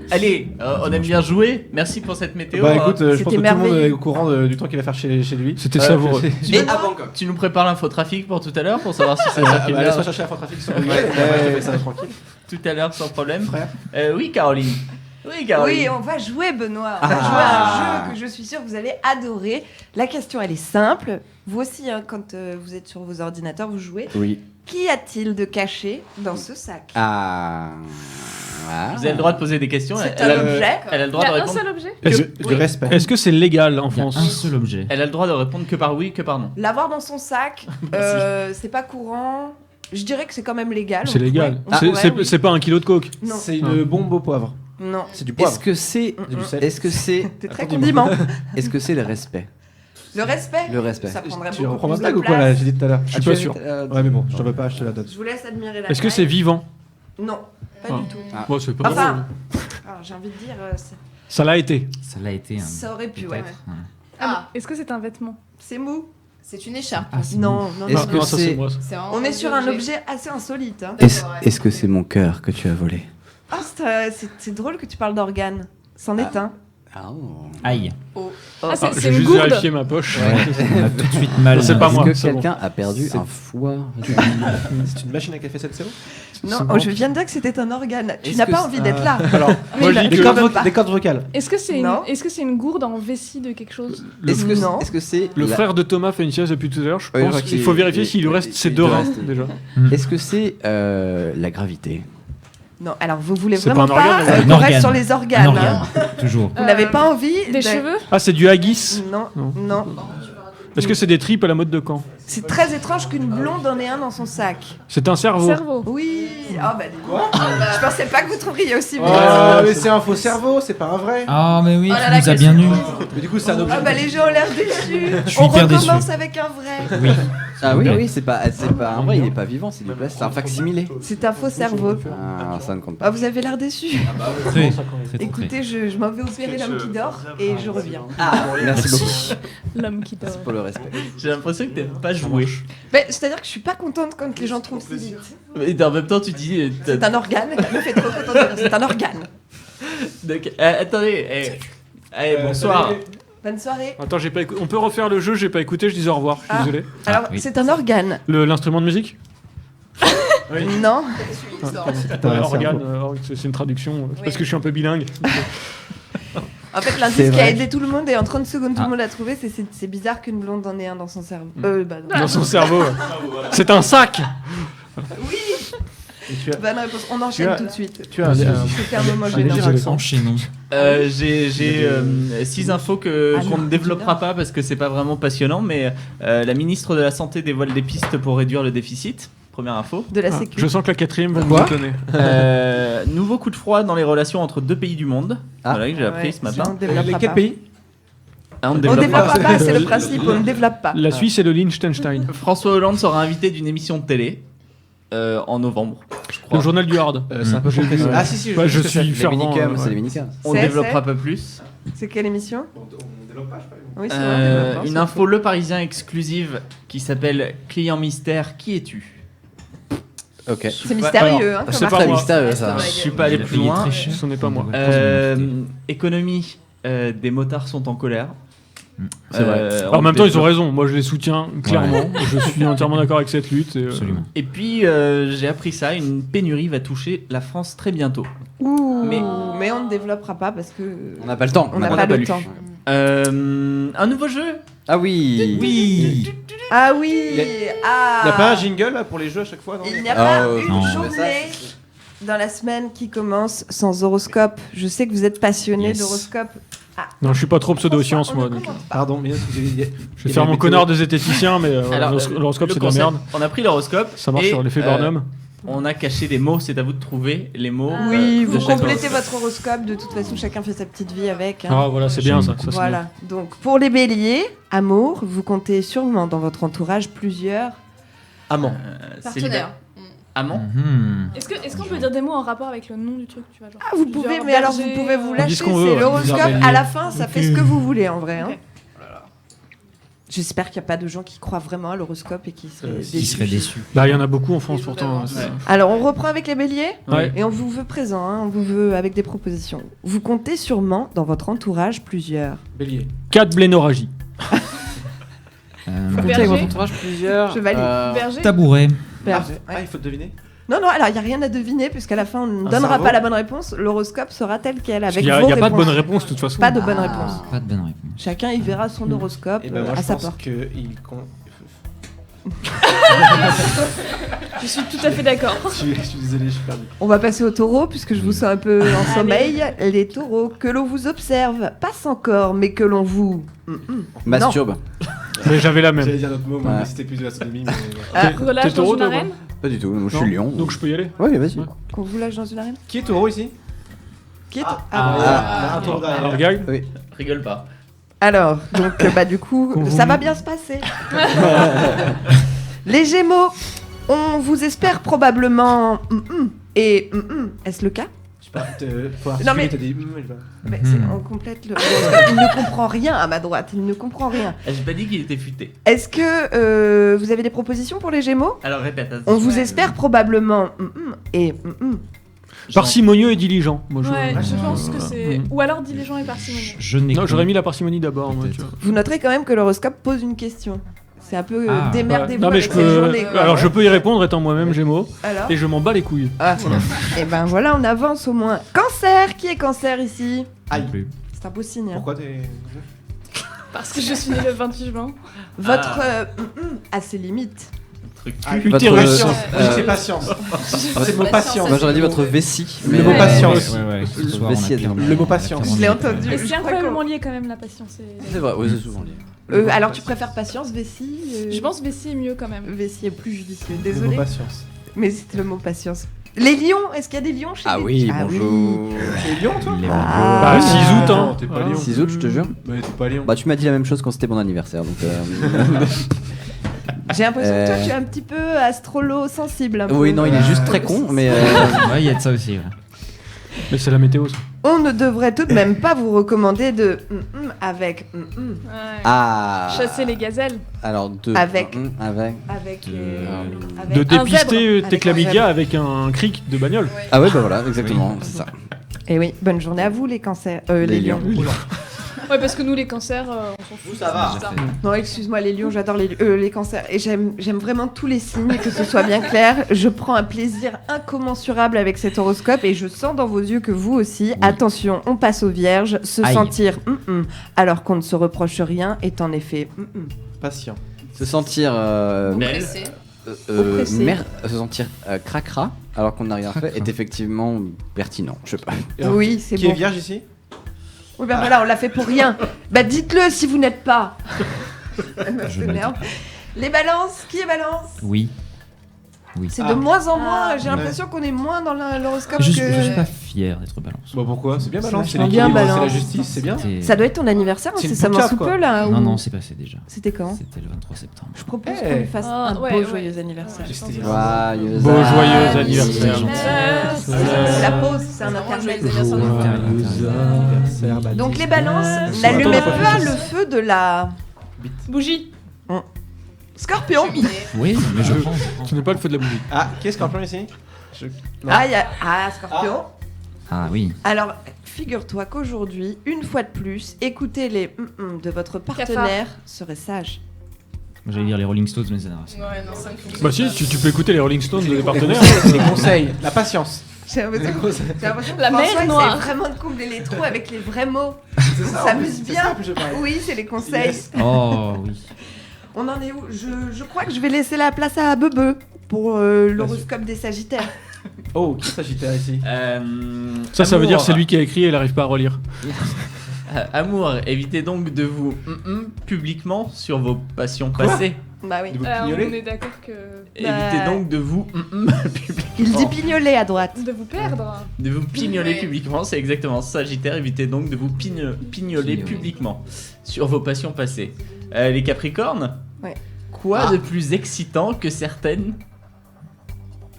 Allez, on aime bien jouer. Merci pour cette météo. Bah écoute, je pense que C'était tout le monde est merveilleux. au courant du temps qu'il va faire chez lui. C'était savoureux. Mais à Bangkok. Tu nous prépares l'infotrafic pour tout à l'heure pour savoir si ça Bah, circule laisse-moi bien chercher la trafic sur Google. Ouais, ouais, ça va tranquille. tout à l'heure sans problème. Frère. Oui, Caroline. Oui, Caroline. Oui, on va jouer, Benoît. On va jouer à un jeu que je suis sûre que vous allez adorer. La question, elle est simple. Vous aussi, hein, quand vous êtes sur vos ordinateurs, vous jouez. Oui. Qu'y a-t-il de caché dans ce sac Ah. Vous avez le droit de poser des questions. C'est Elle un a- objet. Elle a le Il droit y de a un répondre. seul objet Est-ce Du respect. est-ce que c'est légal en Il y a un France? seul objet. Elle a le droit de répondre que par oui, que par non. L'avoir dans son sac, c'est pas courant. Je dirais que c'est quand même légal. C'est on légal. pourrait- on C'est- pourrait, C'est oui. c'est pas un kilo de coke. Non, C'est une bombe au poivre. non. C'est du poivre. Est-ce que c'est. Du sel. Est-ce que c'est. T'es très condiment. Est-ce que c'est le respect? Le respect. Le respect. Ça prendrait Tu beaucoup reprends ma plus de blague ou quoi place. là? J'ai dit tout à l'heure. Je suis pas sûr. Ouais, mais bon, je t'en veux pas, je te la donne. Je vous laisse admirer la Est-ce que taille. c'est vivant? Non, pas Ah. du tout. Bon, c'est pas Enfin, alors, j'ai envie de dire, Ça l'a été. Ça l'a été. ça aurait pu, ouais. peut-être. Ah, est-ce que c'est un vêtement C'est mou. C'est une écharpe. Ah, c'est Non, non, Est-ce non. que Ah, ça, c'est- c'est moi, ça. C'est un On est sur un objet assez insolite. Hein. Est-ce que c'est mon cœur que tu as volé? Ah, c'est drôle que tu parles d'organes. C'en est un. Ah. Aïe. Ah, Ah, c'est j'ai une juste gourde. vérifié ma poche. On a tout de suite mal. C'est pas moi. Est-ce que c'est bon. quelqu'un a perdu C'est- un foie? C'est une machine à café 7 0. Non, C'est oh, bon. je viens de dire que c'était un organe. Tu Est-ce n'as que pas c'est- envie d'être là. Alors, Moi, je dis des que- cordes, même pas. des cordes vocales. Est-ce que c'est Non. une gourde en vessie de quelque chose Est-ce que Non. est-ce que c'est Le la- frère de Thomas fait une sieste depuis tout à l'heure. Je Oui, je pense crois qu'il qu'il- faut vérifier il- s'il lui reste il- ses il deux lui reins reste. déjà. Est-ce que c'est la gravité? Non, alors vous voulez C'est vraiment pas un organe, pas mais qu'on un reste organe. sur les Un organes. organe. Hein. Toujours. Vous n'avez pas envie Des de- cheveux Ah, c'est du haggis. Non, Non. non. Est-ce que c'est des tripes à la mode de Caen? C'est très étrange qu'une blonde en ait un dans son sac. C'est un cerveau. Cerveau. Oui. Ah bah dis donc. Je pensais pas que vous trouveriez aussi bien. Oh, mais c'est un faux cerveau, c'est pas un vrai. Ah, mais oui, Oh là tu là, nous as quelle bien eu. Mais du coup, c'est un objet. Ah bah les gens ont l'air déçus. Je suis On hyper déçu. recommence avec un vrai. Oui. Ah oui, bien. oui, c'est pas un vrai, il est pas vivant, c'est du plastique, c'est un facsimilé. C'est un faux cerveau. Ah, ça ne compte Ah, pas. vous avez l'air déçus. Très, très, très. Écoutez, je m'en vais opérer l'homme qui dort et je reviens. Ah, merci beaucoup L'homme qui dort. pour le respect. J'ai l'impression que t'aimes pas jouer. Mais c'est-à-dire que je suis pas contente quand les gens trouvent si vite. Et en même temps, tu dis. C'est un organe. Elle me fait trop contente de dire c'est un organe. Donc, attendez. Bonsoir. Bonne soirée. Attends, j'ai pas écouté. On peut refaire le jeu, j'ai pas écouté, je disais au revoir, je suis Ah. désolé. Alors, oui. c'est un organe. L'instrument de musique? Non. Ouais, organe, c'est une traduction, c'est parce que je suis un peu bilingue. En fait, C'est l'indice qui a vrai. aidé tout le monde et en 30 secondes tout Ah. le monde l'a trouvé, c'est bizarre qu'une blonde en ait un dans son cerveau. Bah non. Dans son cerveau. C'est un sac. Et tu as- Bonne réponse. On enchaîne Tu as- tout de suite. Tu as un. C'était un moment gênant. légère accent. Enchaînons. J'ai 6 infos qu'on Alors, ne développera pas parce que c'est pas vraiment passionnant, mais la ministre de la Santé dévoile des pistes pour réduire le déficit. Première info. De la Ah, sécu. je sens que la quatrième va nous Quoi étonner. Nouveau coup de froid dans les relations entre deux pays du monde. Ah. Voilà que j'ai appris Ouais, ce matin. on développera Quel pas. pays? Ah, on ne On développe développera pas. pas, c'est le principe, on ne développe pas. La Suisse et le Liechtenstein. François Hollande sera invité d'une émission de télé en novembre, je crois. Le journal du Hard. C'est un peu compliqué. Ouais. Ah si si. Ouais, je sais ce que suis Les fervent. minicums, ouais. c'est les minicums. On C'est- développera pas plus. C'est quelle émission c'est. On développe pas, je sais pas. Oui, c'est vrai, on développe pas, Une c'est info Le Parisien exclusive qui s'appelle Client mystère, qui es-tu? Ok. C'est mystérieux, hein, c'est comme pas Très article. moi. mystérieux ça. Je suis pas allé Il a plus payé loin. très cher. Ce n'est pas moi. Économie, des motards sont en colère. C'est vrai. En même temps, ils ont raison. Moi, je les soutiens clairement. Je suis entièrement d'accord avec cette lutte. Et, Absolument. Et puis j'ai appris ça, une pénurie va toucher la France très bientôt. Ouh, Mais- mais on ne développera pas parce que On n'a pas le temps. on n'a n'a pas lu. le temps. Un nouveau jeu. Ah oui. Oui. Ah oui. Il Ah. n'y a pas un jingle là, pour les jeux à chaque fois non Il n'y a pas Ah, une non. journée dans la semaine qui commence sans horoscope. Je sais que vous êtes passionné Yes. d'horoscope. Non, je suis pas trop pseudo-science, François, moi. on ne Donc. commente pas. Pardon, mais Je vais faire mon connard de zététicien, mais Alors, l'horoscope, le c'est de la concept, merde. On a pris l'horoscope. Ça marche et, sur l'effet Barnum. On a caché des mots, c'est à vous de trouver les mots. Oui, de vous chaque complétez votre horoscope. De toute façon, chacun fait sa petite vie avec. hein. Ah voilà, c'est bien ça. Ça, c'est bien. Voilà. Donc, pour les béliers, amour, vous comptez sûrement dans votre entourage plusieurs. Amant. Partenaire. Amant. Mhm. Est-ce qu'on peut dire des mots en rapport avec le nom du truc, tu vois, genre Ah, vous pouvez, plusieurs mais alors vous bergers, pouvez vous On dit lâcher. ce qu'on veut, C'est ouais. l'horoscope. Bizarre, À la fin, ça fait ce que vous voulez en vrai. hein. Ok. J'espère qu'il n'y a pas de gens qui croient vraiment à l'horoscope et qui seraient Qui déçus. serait déçu. Bah, il y en a beaucoup en France pourtant. Ouais. Alors, on reprend avec les béliers. Ouais. Et on vous veut présent, hein, on vous veut avec des propositions. Vous comptez sûrement dans votre entourage plusieurs. Bélier. 4 blénorragie. Comptez avec votre entourage plusieurs. Je valide. Berger. Tabouret. Berger. Ah, il faut deviner. Non, non, alors il n'y a rien à deviner, puisqu'à la fin, on ne Un donnera cerveau. pas la bonne réponse. L'horoscope sera tel quel, avec Il n'y a, vos pas de réponses. bonne réponse de toute façon. Pas de bonne réponse. Pas de bonne réponse. Chacun y verra son horoscope Et ben moi, à je sa pense porte. qu'il Je suis tout à fait d'accord. je suis désolé, je suis perdu. On va passer aux taureaux, puisque je vous sens un peu en sommeil. Les taureaux, que l'on vous observe, passe encore, mais que l'on vous... Masturbe. Mais j'avais la même. J'allais dire notre mot, moi, Ouais. mais c'était plus de la sodomie. Mais... Ah, T'es Relâche dans taureau, une toi, ou pas arène. Pas du tout, moi je Non. suis lion. Donc je peux y aller. Ouais, vas-y. Ouais. Qu'on vous lâche dans une arène Qui est taureau ici? Qui est Un taureau derrière. Alors, Gaël Rigole pas. Alors, donc, bah, du coup, Qu'on ça vous- va bien se passer. Les Gémeaux, on vous espère probablement. Et est-ce le cas? Je sais pas, faut Non, mais- articuler, t'as dit. Je sais pas. Mais on complète le. Il ne comprend rien à ma droite. Il ne comprend rien. J'ai pas dit qu'il était futé. Est-ce que vous avez des propositions pour les Gémeaux? Alors répète. On vous espère probablement. Et. Parcimonieux et diligent. Moi, je... Ouais, je pense que c'est. Mm. Ou alors diligent et parcimonieux. Je n'ai Non, que- j'aurais mis la parcimonie d'abord. Moi, tu vois. Vous noterez quand même que l'horoscope pose une question. C'est un peu Ah. démerdez-vous Non, mais avec je cette peux. journée. quoi. Alors, je peux y répondre étant moi-même Gémeaux. Alors Et je m'en bats les couilles. Ah. Et ben voilà, on avance au moins. Cancer, qui est cancer ici? Aïe. non plus. C'est un beau signe. hein. Pourquoi t'es. Parce que je suis née le 28 juin. Votre a ses limites. Truc. Votre, Utérus. C'est patience. C'est le mot patience. Moi j'aurais dit votre vessie. Le mot Ouais. patience. Ouais, ce soir, Vessie on a a dit clairement- non. Le mot patience. Je l'ai entendu. Et je c'est crois incroyablement lié quand même la patience. C'est vrai, oui, c'est souvent lié. Alors tu préfères patience, vessie Je pense vessie est mieux quand même. vessie est plus judicieux. Le mot Désolé, patience. mais c'était le mot patience. Les lions, est-ce qu'il y a des lions chez Ah les oui, Ah bonjour. T'es Lyon, toi? Les Ah. Bah, 6 août, hein. T'es pas Voilà. Lyon. 6 août, je te jure. Mais t'es pas Lyon. Bah, tu m'as dit la même chose quand c'était mon anniversaire. Donc, J'ai l'impression que toi tu es un petit peu astrolo sensible. un peu. oui, non, il est juste très con, mais. Ouais, il y a de ça aussi. Ouais. Mais c'est la météo, ça. On ne devrait tout de même pas vous recommander de avec Ouais. Ah. Chasser les gazelles. Alors, deux. Avec. Avec. avec, De avec dépister zèbre. tes Avec un chlamydia zèbre. avec un cric de bagnole. Ah ouais, bah voilà, exactement, c'est ça. Et oui, bonne journée à vous les cancers, les lions. Ouais, parce que nous, les cancers, on s'en fout. ça va. C'est Non, excuse-moi, les lions, j'adore les cancers. Et j'aime vraiment tous les signes, que ce soit bien clair. Je prends un plaisir incommensurable avec cet horoscope et je sens dans vos yeux que vous aussi. Attention, on passe aux vierges. Se Aïe. sentir alors qu'on ne se reproche rien est en effet Patient. Se sentir. Belle. Oppressé. Se sentir cracra alors qu'on n'a rien fait est effectivement pertinent. Je sais pas. Et alors, Oui, c'est Qui bon. est vierge ici? Oui, ben voilà, on l'a fait pour rien. Bah dites-le si vous n'êtes pas. Je m'énerve. Les balances, qui est balance? Oui. Oui. C'est de moins en moins. Ah. J'ai l'impression qu'on est moins dans l'horoscope Je que. suis pas fier d'être balance. Bah pourquoi? C'est bien C'est balance, c'est vachement bien, l'équilibre, c'est la balance. justice, c'est bien. C'était- Ça doit être ton anniversaire, C'est c'est une ça poucave, sous quoi. peu là Non, ou- non, c'est passé déjà. C'était quand? C'était le 23 septembre. Je propose Hey. qu'on lui fasse Ah, un ouais, beau ouais. joyeux anniversaire. Ouais, je pense. Joyeux Beau joyeux anniversaire. anniversaire. C'est la pause, c'est un intermède. Anniversaire, bah, Donc dis- les balances, Attends, n'allumez attends, pas attends. le feu de la Bougie. Scorpion. Oui, mais je prends. Ce n'est pas le feu de la bougie. Ah, qui est Scorpion ici? Non. Ah, il y a Scorpion. Ah oui. Alors, figure-toi qu'aujourd'hui, une fois de plus, écouter les de votre partenaire serait sage. Moi, j'allais dire les Rolling Stones, mais ça n'a Ouais, non, ça me fout. Bah si, tu peux écouter les Rolling Stones des partenaires. Les conseils, la patience. J'ai l'impression que La mer François Noire. essaie vraiment de combler les trous avec les vrais mots. Ça On s'amuse c'est bien. simple, je parie. Oui, c'est les conseils. Yes. Oh oui. On en est où je crois que je vais laisser la place à Bebe pour l'horoscope des Sagittaires. Oh, qui est Sagittaire ici? Ça veut amour. dire c'est lui qui a écrit et il n'arrive pas à relire. Amour, évitez donc de vous publiquement sur vos passions passées. Bah oui. De vous On pignoler. est d'accord que. Évitez donc de vous Il dit pignoler à droite. De vous perdre. de vous pignoler publiquement, c'est exactement ça, Sagittaire. Évitez donc de vous pignoler publiquement sur vos passions passées. Les Capricornes. Ouais. Quoi de plus excitant que certaines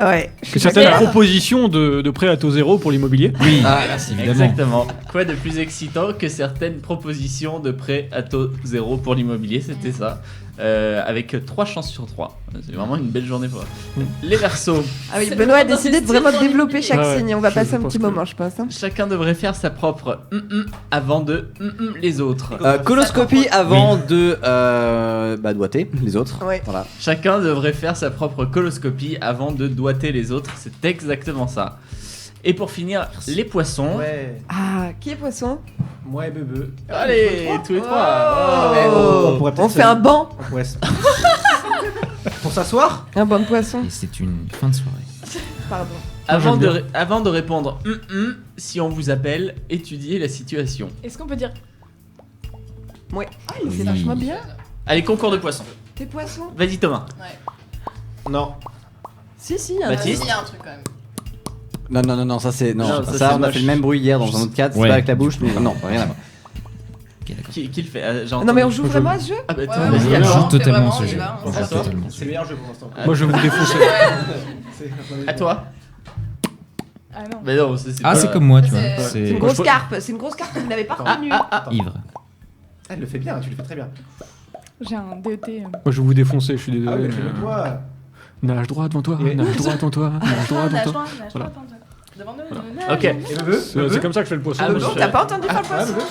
Ouais. Que certaines propositions de prêt à taux zéro pour l'immobilier. Oui, Ah, évidemment. Exactement. Quoi de plus excitant que certaines propositions de prêt à taux zéro pour l'immobilier, c'était ça. Avec 3 chances sur 3. C'est vraiment une belle journée pour eux. Les Verseaux. Ah oui, Benoît a décidé de vraiment développer chaque Ouais, signe. On va je passer un pense petit que- moment, je pense. Hein. Chacun devrait faire sa propre avant de les autres. Coloscopie avant de doigter les autres. Ouais. Voilà. Chacun devrait faire sa propre coloscopie avant de doigter les autres. C'est exactement ça. Et pour finir, les poissons. Ouais. Ah, qui est poisson? Moi et Bebe. Allez, tous les Oh. trois. On pourrait On peut-être fait un banc. On pourrait se- Pour s'asseoir. Un banc de poisson. Et c'est une fin de soirée. Pardon. Avant de répondre, si on vous appelle, étudiez la situation. Est-ce qu'on peut dire. Ouais. Ah, il c'est Oui. vachement bien. Allez, concours de poissons. Tes poissons? Vas-y, Thomas. Non. Si, Baptiste. Il y a un truc quand même. Non, ça c'est. Non, Non, ça, ça c'est on a moche. fait le même bruit hier dans un autre cadre, c'est Ouais. pas avec la bouche, mais non, rien à voir. Ok, d'accord. Qui le fait j'ai Non, mais on entendu. joue vraiment à ce jeu? Ah bah Ouais, toi, ouais, vas-y, ouais, alors. On joue on fait totalement vraiment, ce on y jeu. va, on On s'en joue sort. totalement ce C'est le jeu. meilleur jeu pour l'instant. Moi, je vais vous défoncer. À toi. Ah non. Mais non, c'est Ah, pas- c'est comme moi, tu vois. C'est- C'est C'est une grosse carpe. C'est une grosse carpe que vous n'avez pas reconnue. ivre. Elle le fait bien, tu le fais très bien. J'ai un DET. Moi, je vais vous défoncer, je suis Ah désolé. oui, fais-le toi. Nage droit devant toi, Et- nage droit devant toi, nage droit devant toi. Voilà. Devant nous. Ok. Et Bebe. C'est comme ça que je fais le poisson. Ah, moi, Non, je t'as fais- pas entendu faire le Ah, poisson? Bebe.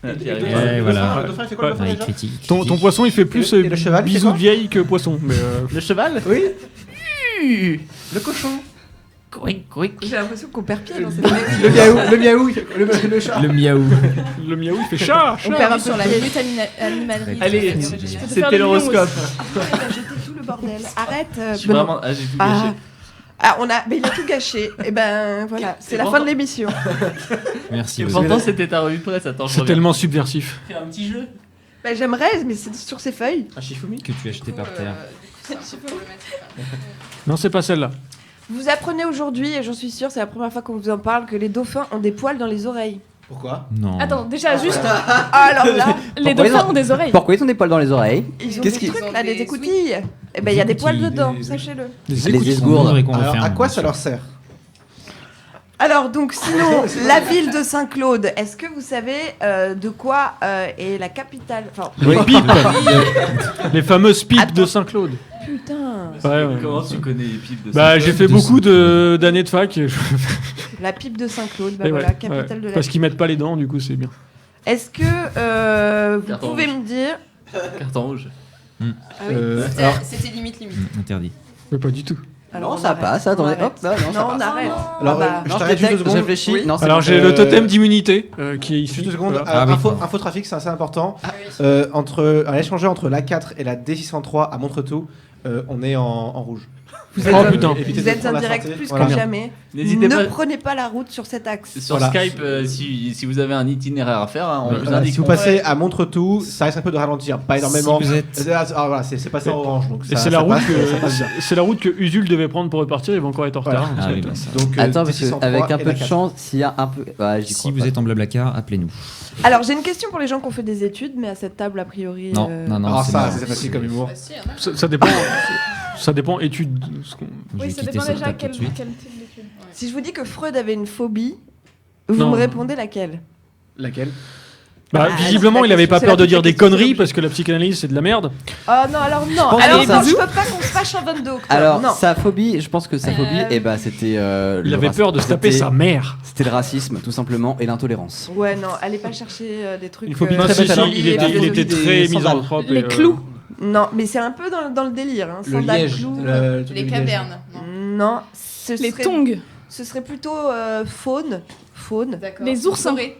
Ah, Et t'y le arrives. dauphin, Ouais, le voilà. dauphin, le dauphin, il fait quoi le dauphin Ouais, déjà critique. Ton poisson, il fait plus Et le cheval, il fait bisou quoi de vieille que poisson. Mais Le cheval. Oui. Le cochon. J'ai l'impression qu'on perd pied dans cette Le miaou, le chat. Le miaou. le miaou, il fait chat. On perd un peu sur la pied. lutte animalerie. Allez, peux te faire c'était du l'horoscope. Il a jeté tout le bordel. Arrête. Je suis Benoît. vraiment. Ah, j'ai tout Ah. gâché. Ah, mais il a tout gâché. Et ben voilà, c'est la bon. fin de l'émission. Merci. Et Oscar. pourtant, c'était ta revue de presse. Attends, je C'est reviens. tellement subversif. Fais un petit jeu. Bah, j'aimerais, mais c'est sur ses feuilles. Un Shifumi. Que tu as acheté par terre. Non, c'est pas celle-là. Vous apprenez aujourd'hui, et j'en suis sûre, c'est la première fois qu'on vous en parle, que les dauphins ont des poils dans les oreilles. Pourquoi? Non. Attends, déjà, juste. Ah, alors là, Les Pourquoi dauphins ils ont- ont des oreilles. Pourquoi ils ont des poils dans les oreilles? ils ont Qu'est-ce des qui- trucs Ils ont là, des des- écoutilles. Et ben il y a des poils écoutilles, dedans, des- sachez-le. Les Les écoutes. esgourdes. Ouvre et qu'on Alors, referme, à quoi bien ça sûr. leur sert? Alors donc sinon, la ville de Saint-Claude, est-ce que vous savez de quoi est la capitale? Enfin, Les pipes. Les fameuses pipes de Saint-Claude. putain. Ouais, ouais. Comment tu connais les pipes de Bah, j'ai fait de beaucoup d'années de fac. Et La pipe de Saint-Claude, bah et voilà, ouais, capitale ouais. de la Parce qu'ils mettent pas les dents, du coup, c'est bien. Est-ce que vous Carton pouvez rouge. me dire... Carton rouge. Ah oui. Alors, C'était limite. Interdit. Mais pas du tout. Alors, Non, on ça arrête, passe, on attendez, arrête. hop, là, non, ça Non, on passe. arrête. alors, Ah bah, je Non, t'arrête juste 2 je secondes. réfléchis. Oui. Non, c'est Alors, bon. j'ai le totem d'immunité qui est Juste ici. 2 secondes. Voilà. Ah oui. Infotrafic, c'est assez important. Entre un échangeur entre l'A4 et la D603 à Montretout, on est en rouge. Oh putain. Évitez Vous de êtes prendre en la direct sortie. plus Voilà. que jamais. N'hésitez Ne pas. prenez pas la route sur cet axe. Sur Voilà. Skype, si vous avez un itinéraire à faire, hein, on vous Voilà, indique. si vous passez à Montretout, ça risque un peu de ralentir, pas énormément. Si vous êtes- Ah, voilà, c'est passé en orange, donc Et ça, c'est la ça route passe, ça passe bien. que c'est la route que Usul devait prendre pour repartir. Il va encore être en Voilà. retard. Ah oui, bah ça. Donc, Attends, parce D603 qu'avec un et peu la de 4. chance, s'il y a un peu. Ouais, j'y Si crois vous pas. êtes en Blablacar, appelez-nous. Alors j'ai une question pour les gens qui ont fait des études, mais à cette table a priori... Non, non, non. Ah, c'est ça, marrant. c'est facile comme humour. Ça dépend. Ça dépend études. Ce qu'on- Je vais Oui, ça quitter dépend cette déjà table tout quel de suite. type d'études. Si je vous dis que Freud avait une phobie, vous Non. me répondez laquelle? Laquelle? Bah, Ah, visiblement, c'est il avait pas la peur de plus dire des question, conneries c'est parce que la psychanalyse c'est de la merde. Oh non, alors non. pense Alors que non, ça- je peux pas qu'on se fâche en 22 octobre. Alors, non. sa phobie, je pense que sa phobie, eh ben, c'était. Il avait peur de se taper sa mère. C'était le racisme, tout simplement, et l'intolérance. Ouais, non, allez pas chercher des trucs... Il faut bien très si, bête, alors. il était Des très mis en sandales. propre. Les clous. Non, mais c'est un peu dans le délire. Hein. Le Sandales, liège. clous. le truc Les du liège. cavernes. Non. Non, ce Les serait, tongs. ce serait plutôt faune. Faune. D'accord. Les oursins. Doré.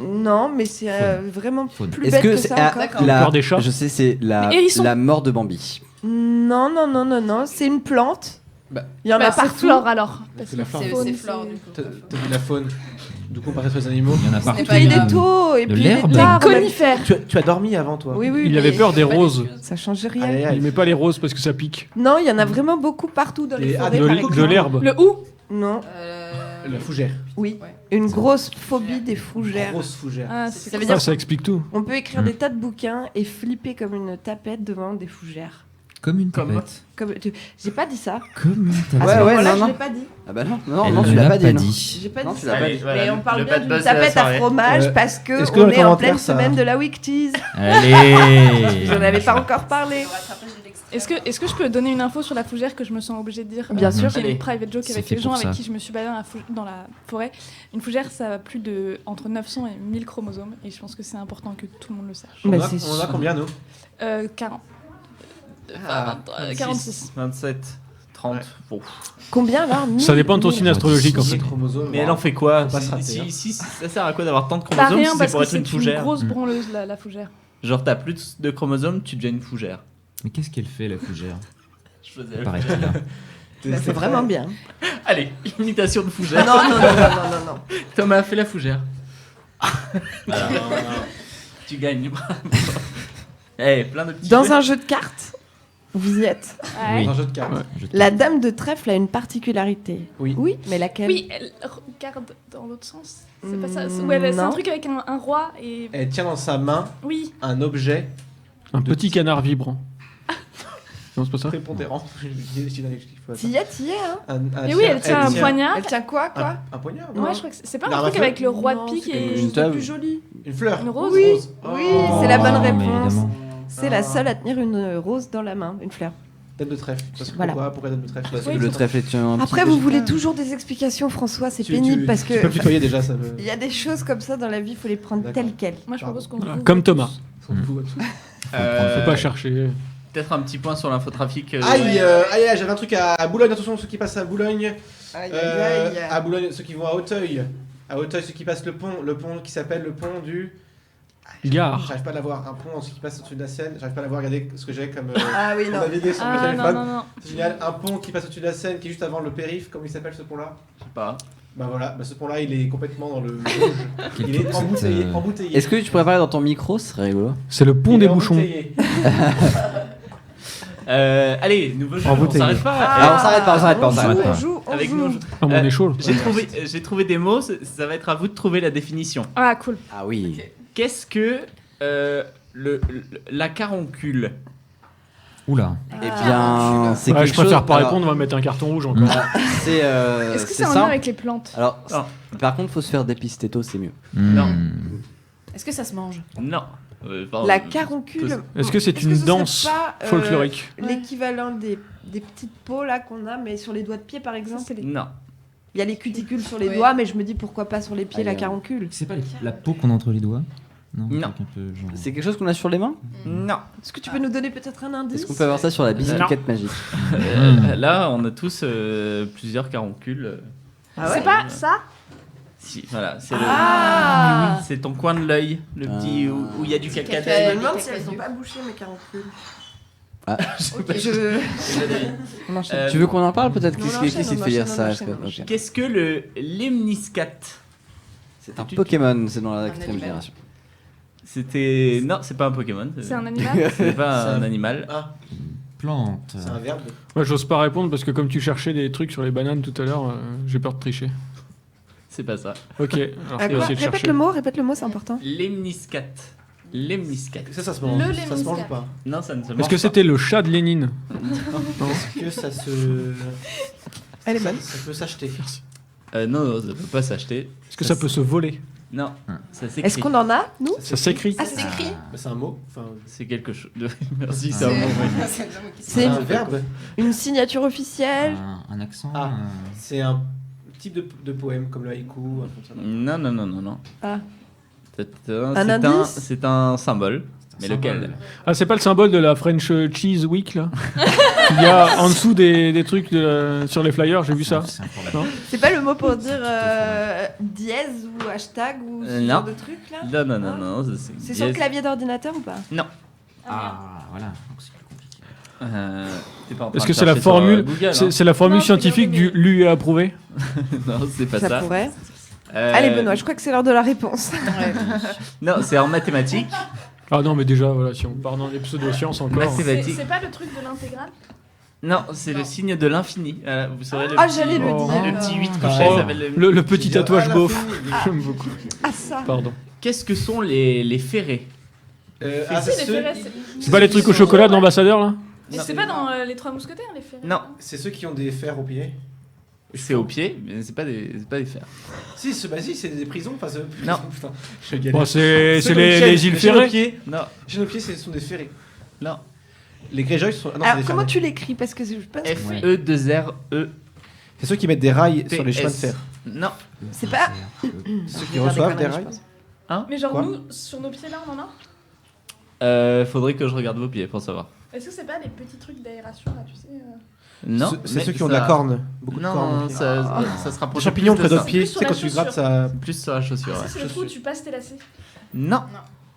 Non, mais c'est vraiment Faune. plus Est-ce bête que que c'est ça encore. D'accord. la Peur des chats. Je sais, c'est Les hérissons. la mort de Bambi. Non, non, non, non, non, c'est une plante Il y en a Bah, c'est partout. Flore alors. Parce C'est la que flore. faune, C'est Flore, du coup. T'as dit la faune. Du coup, on paraît sur les animaux. Il y en a Ce partout. n'est pas Il y a grave. des taux et De puis l'herbe. des Les arbres. conifères. Tu as dormi avant, toi. Oui, oui. Il mais avait peur des pas roses. d'excuses. Ça change rien. Aïe, aïe. Il met pas les roses parce que ça pique. Non, il y en a vraiment beaucoup partout dans les Et- forêts. des par coquelicots. exemple. De l'herbe. Le hou. Non, La fougère. oui. Ouais. Une grosse phobie des fougères. Grosse fougère. Ah, Ça c'est veut cool. dire- Ah, ça explique tout. On peut écrire des tas de bouquins et flipper comme une tapette devant des fougères. Comme une Comme- tapette. J'ai pas dit ça. Comme une À tapette. ce Ouais, moment-là, non, je non. l'ai pas dit. Ah bah non, Elle non, tu ne l'as l'a pas dit. Non. J'ai pas Non, dit tu ça. l'as pas Allez, dit. voilà, Mais on parle le bien bad d'une buzz de la tapette à soirée. fromage parce que est-ce que dans on les est en commentaires, pleine ça- semaine de la Week Tease. Allez. J'en avais pas encore parlé. Est-ce que je peux donner une info sur la fougère que je me sens obligée de dire Bien sûr. C'est Allez. une private joke C'est avec fait les gens pour avec ça. qui je me suis baladée dans la forêt. Une fougère, ça a plus de entre 900 et 1000 chromosomes et je pense que c'est important que tout le monde le sache. On Bah, en a- c'est on en a sûr. combien, nous 40. Ah, 46. 27, 30. Ouais. Bon. Combien là Ça dépend de ton signe astrologique en fait. chromosomes. Mais elle en fait quoi Faut pas se rater, si, hein. si, ça sert à quoi d'avoir tant de Bah chromosomes rien si c'est parce pour que être une c'est une fougère grosse Mm. branleuse la fougère. Genre t'as plus de chromosomes, tu deviens une fougère. Mais qu'est-ce qu'elle fait, la fougère Je faisais la Paraît-il. fougère. Bah, c'est vraiment bien. Allez, imitation de Non, fougère. non, non, non, non, non, non. Thomas a fait la fougère. Tu gagnes. Eh, plein de petits Dans jeux. un jeu de cartes, vous y êtes. Ouais. Dans un jeu de cartes. Ouais. La dame de trèfle a une particularité. Oui. Oui, mais laquelle Oui, elle regarde dans l'autre sens. C'est pas ça. Mm, Ouais, c'est un non. truc avec un roi et. Elle tient dans sa main Oui. un objet Un petit canard vibrant. Non, c'est pas ça. prépondérant. T'y es, hein. Et oui, elle tient un poignard. Elle tient quoi, quoi Un poignard, Ouais, non je crois que c'est pas Une un arme à truc feu avec le roi de Non, pique c'est et une juste le table. plus joli. Une fleur. Une rose. Oui, Oh. oui, c'est la bonne Oh, mais réponse. évidemment. C'est la seule à tenir une rose dans la main, une fleur. Dame de trèfle. Parce que Voilà. pourquoi dame de trèfle Parce Oui, que le c'est trèfle est un Après, petit vous péché. voulez toujours des explications, François, c'est Tu- pénible tu- parce Tu peux me que tutoyer déjà, ça me. il y a des choses comme ça dans la vie, il faut les prendre D'accord. telles quelles. Moi, je propose qu'on. Voilà, ouvre comme tous. Thomas. S'en fout, absolument. Faut pas chercher. Peut-être un petit point sur l'infotrafic. Aïe, aïe, j'avais un truc à Boulogne. Attention, ceux qui passent à Boulogne. Aïe, À Boulogne, ceux qui vont à Auteuil. À Auteuil, ceux qui passent le pont qui s'appelle le pont du. Gare. J'arrive pas à l'avoir. Un pont qui passe au-dessus de la Seine. J'arrive pas à l'avoir. Regardez ce que j'ai comme. Ah oui, pour non. naviguer sur mon Ah non, téléphone. non, non. C'est génial. Un pont qui passe au-dessus de la Seine, qui est juste avant le périph'. Comment il s'appelle ce pont-là? Je sais pas. Bah voilà, bah ce pont-là, il est complètement dans le rouge. Quel Il est truc, embouteillé. cette, embouteillé. Est-ce que tu pourrais parler dans ton micro? Ce serait rigolo. C'est le pont Il des est bouchons. embouteillé. Allez, nouveau jeu, on Embouteillé. s'arrête pas. Ah, on s'arrête pas, on s'arrête pas, on On s'arrête joue, pas. on joue, on Avec joue. nos Ah, mon nez chaud. J'ai trouvé des mots, ça va être à vous de trouver la définition. Ah, cool. Ah oui. Qu'est-ce que la caroncule? Oula. Eh bien, c'est Ouais, quelque je préfère chose- pas alors, répondre, on va mettre un carton rouge encore. C'est Est-ce que c'est un lien simple. avec les plantes? Alors, Non. par contre, faut se faire dépister tôt, c'est mieux. Non. Est-ce que ça se mange? Non. Pardon. La caroncule. Est-ce que c'est Est-ce une ce serait danse pas, folklorique? L'équivalent des petites peaux là qu'on a, mais sur les doigts de pied par exemple. c'est les- Non. Il y a les cuticules sur les Ouais. doigts, mais je me dis pourquoi pas sur les pieds Ah, la il y a- caroncule. C'est pas la peau qu'on a entre les doigts? Non. Non. Un truc un peu genre. C'est quelque chose qu'on a sur les mains? Non. Est-ce que tu peux nous donner peut-être un indice? Est-ce qu'on peut avoir ça sur la bicyclette magique? Là, on a tous plusieurs caroncules. Ah ouais C'est pas ça? Si, voilà, c'est Ah c'est ton coin de l'œil, le petit où il y a du caca. caca. Je me les demande si cacahuètes. elles sont pas bouchées mes caroncules. Ah. Je... On enchaîne. Tu veux qu'on en parle peut-être? Non, Qu'est-ce on qui enchaîne, te on fait dire enchaîne, ça? on Est-ce que- enchaîne, on ok. Qu'est-ce que le lemniscate? C'est un Pokémon, c'est dans la Un 4ème animal. génération. C'était non, c'est pas un Pokémon. C'est un animal? C'est pas C'est un un- animal. Ah, Plante. c'est un verbe. Moi, j'ose pas répondre parce que comme tu cherchais des trucs sur les bananes tout à l'heure, j'ai peur de tricher. C'est pas ça. Ok, alors Ah, je vais quoi essayer de chercher. Répète le mot, c'est important. Lemniscate. Lemniscate. Ça se mange. Le Ça se mange ou lemniscate. pas? Non, ça ne se mange Est-ce que pas. c'était le chat de Lénine? Est-ce que ça se. Elle est ça, bonne. ça peut s'acheter. Non, non, ça peut pas s'acheter. Est-ce que ça peut se voler? Non, ça s'écrit. Est-ce qu'on en a, nous? Ça s'écrit? Ah, c'est écrit? Bah, c'est un mot. Enfin, C'est quelque chose. Merci, Ah. c'est un mot. oui. C'est le mot qui se C'est un verbe. une signature officielle. Un accent. Ah. C'est un type de poème comme le haïku, un truc comme ça. Non, non, non, non, non. Ah. C'est indice c'est un symbole. Mais lequel? Ah, c'est pas le symbole de la French Cheese Week là? Il y a en dessous des trucs sur les flyers, j'ai vu ça. C'est improbable. Non. C'est pas le mot pour dire dièse ou hashtag ou ce Non. genre de truc là? Non, non, non, non. C'est sur le clavier d'ordinateur ou pas? Non. Ah, voilà. Donc c'est plus compliqué. T'es pas en train Est-ce de que c'est la chercher sur, formule Google, c'est la formule Non, je scientifique regardais, du lu et approuvé? Non, c'est pas Ça ça. pourrait. Euh, Allez Benoît, je crois que c'est l'heure de la réponse. Non, c'est en mathématiques. Ah non, mais déjà, voilà, si on part dans les pseudosciences encore. Mathématiques. C'est pas le truc de l'intégrale? Non, c'est le signe de l'infini. Vous saurez le Ah, petit, j'allais le dire. le petit 8 Oh, couché, ça s'appelle le petit tatouage Ah, la beauf. famille. J'aime beaucoup. Ah ça. Pardon. Qu'est-ce que sont les ferrés? Ah, Si, c'est les ceux- ferrets, C'est pas les trucs au chocolat de l'ambassadeur là? Et c'est pas dans les Trois Mousquetaires, les ferrets? Non, c'est ceux qui ont des fers au pied. c'est au pied, mais c'est pas des fers. Si, bah si, c'est des prisons. Enfin, Non. Putain, je galère. Bon, c'est Ceux les îles Ferrées. pied. Non, Chez nos pieds, ce sont des ferrés. non. Les Greyjoy sont. Ah non, c'est Alors des comment ferrés. tu l'écris parce que je pense que F-E-2-R-E. C'est ceux qui mettent des rails sur les PS. chemins de fer. Non. c'est pas. Ceux qui reçoivent des rails. Mais genre, Quoi nous, sur nos pieds là, on en a? Faudrait que je regarde vos pieds pour savoir. Est-ce que c'est pas les petits trucs d'aération là, tu sais? Non. C'est mais ceux qui ont de ça- la corne. Beaucoup de Non, corne. au pied. ça se rapproche. Les champignons plus près de d'autres ça. pieds. Plus Tu sur sais, la quand tu grattes, chaussure. ça. Plus sur la chaussure. Ça, Ouais. c'est le trou où tu passes tes lacets. Non.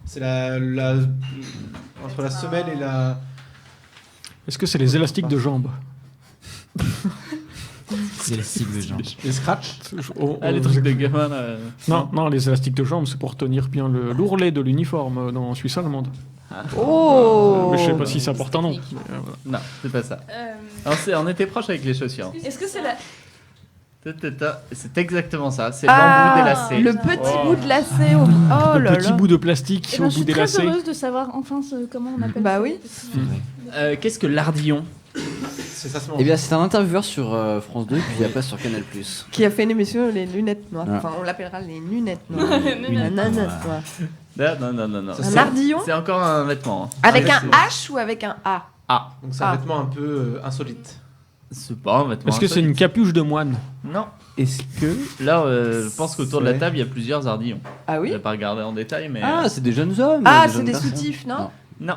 C'est la. Entre la semelle et la. Est-ce que c'est les élastiques de jambes? C'est les cibles, genre. Les scratch. Ah, les trucs de gamin là. Non, les élastiques de jambes, c'est pour tenir bien l'ourlet de l'uniforme dans Suisse allemande. Oh. Mais je sais pas si ça porte un nom. Mais, voilà. Non, c'est pas ça. Alors, on était proche avec les chaussures. Est-ce que c'est la. C'est exactement ça. C'est Ah, l'embout des lacets. le petit bout de lacet au. Oh Le là petit là. bout de plastique Eh ben, au je bout suis des très lacets. heureuse de savoir enfin comment on appelle Bah ça. oui. Qu'est-ce que l'ardillon? C'est ça se mange. Eh bien, c'est un intervieweur sur France 2, puis après sur Canal+. Qui a fait une émission Les Lunettes Noires. Ah. Enfin, on l'appellera Les Lunettes Noires. Lunettes Une nanette noire. Non. Ça, Un c'est- ardillon C'est encore un vêtement. hein. avec Ah, un c'est- H ou avec un A? Donc c'est un Ah. vêtement un peu insolite. C'est pas un vêtement. Est-ce que c'est une capuche de moine? Non. Est-ce que. Là, je pense qu'autour de la C'est- table, il y a plusieurs ardillons. Ah Je oui. vais pas regarder en détail, mais. Ah, c'est des jeunes hommes. Ah, jeunes c'est des personnes. soutifs, non? Non.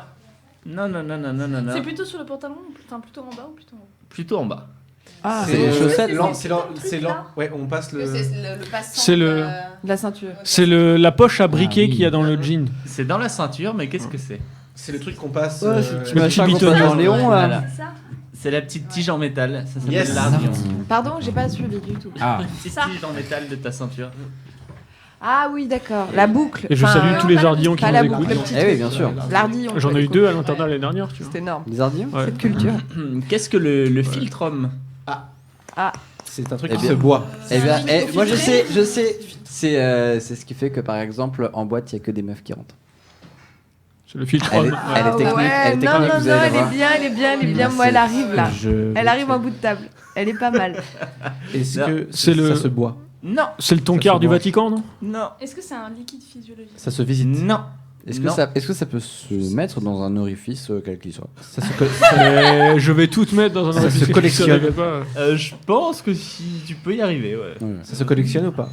Non. Non. C'est plutôt sur le pantalon, enfin plutôt en bas ou plutôt en haut? Plutôt en bas. Ah, C'est les chaussettes, lent, non c'est lent, C'est c'est le lent. truc, là. Ouais, on passe le. le passant. C'est le- de la ceinture. C'est la poche à briquet oui. qu'il y a dans le jean. C'est dans la ceinture, mais qu'est-ce que c'est? C'est le truc qu'on passe. Ouais, c'est le le petit petit bitonnier. en Léon, là. Voilà. C'est ça? C'est la petite tige en métal. Ça s'appelle Yes. l'ardillon. Pardon, j'ai pas suivi du tout. Ah, Une petite Ça. tige en métal de ta ceinture. Ah oui, d'accord. La boucle. Et je Enfin, salue tous les pas la- ardillons qui pas nous la écoutent. boucle, le petit Eh oui, truc. bien sûr. L'ardillon. J'en ai eu 2 à l'internat l'année dernière, tu vois. C'est énorme. Des ardillons Ouais. Cette culture. Qu'est-ce que le filtrum? C'est un truc Eh qui bien. se boit. Eh bien, un moi je sais. filtré. C'est ce qui fait que par exemple en boîte il y a que des meufs qui rentrent. C'est le filtre. Elle est Ah technique, ouais, elle est non, technique, non, vous non, allez elle est voir. bien, elle est bien, elle est bien. Moi, elle arrive là. Elle arrive en bout de table. Elle est pas mal. Est-ce Non. que C'est le- ça se boit? Non. C'est le toncar se du mange. Vatican, non? Non. Est-ce que c'est un liquide physiologique? Ça se visite. Non. Est-ce Non. que ça peut se mettre dans un orifice quel qu'il soit? Ça se, co- Je vais tout te mettre dans un Ça se orifice, collectionne. ça n'arrive pas. Je pense que si tu peux y arriver, ouais. Ouais. ça se collectionne ou pas?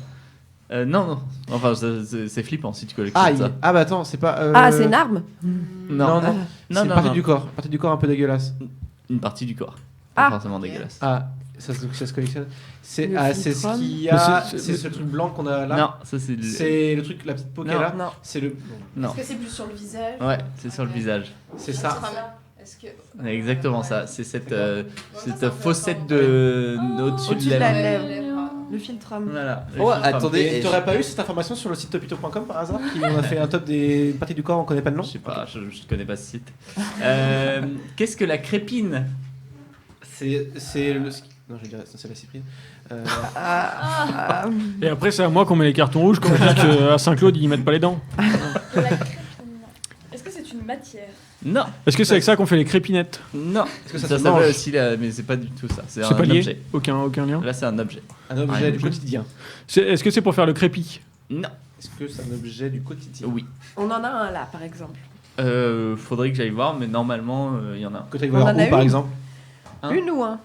Non. Enfin, c'est flippant si tu collectionnes Ah, ça. ah bah attends, c'est pas. Ah, c'est une arme? Non, non. Non, C'est une non, partie non. du corps. Partie du corps un peu dégueulasse. Une partie du corps. Pas Ah. forcément dégueulasse. Ah, ça se collectionne. C'est Le c'est ce filtrum. qu'il y Mais a. c'est- C'est ce truc blanc qu'on a là. Non, ça c'est le... C'est le truc, la petite peau qu'elle a. Non. C'est le. Non. Est-ce que c'est plus sur le visage? Ouais, c'est sur le visage. C'est ça. Est-ce que. Exactement ça. C'est cette fossette de au-dessus Au-dessus de de la la lèvre. lèvre. Le filtrum. Voilà. le Oh, filtre. attendez. Et t'aurais pas eu cette information sur le site topito.com par hasard qui on a fait un top des parties du corps, on connaît pas le nom? Je sais pas, je connais pas ce site. Qu'est-ce que la crépine? C'est le. Non, je dirais, c'est la cyprine. Ah, Et après, c'est à moi qu'on met les cartons rouges quand on dit qu'à Saint-Claude, ils mettent pas les dents. La crépine. Est-ce que c'est une matière? Non, Est-ce que c'est avec ça qu'on fait les crépinettes? non. Est-ce que ça ça se s'appelle mange? aussi mais c'est pas du tout ça. C'est C'est un pas lié? objet. Aucun lien? Là, c'est un objet. Un objet Rien du du quotidien. Est-ce que c'est pour faire le crépi? Non. Est-ce que c'est un objet du quotidien? Oui. on en a un là, par exemple. Faudrait que j'aille voir, mais normalement, il y en a un. Que tu ailles On voir en a où par une. exemple? Hein? Une ou un?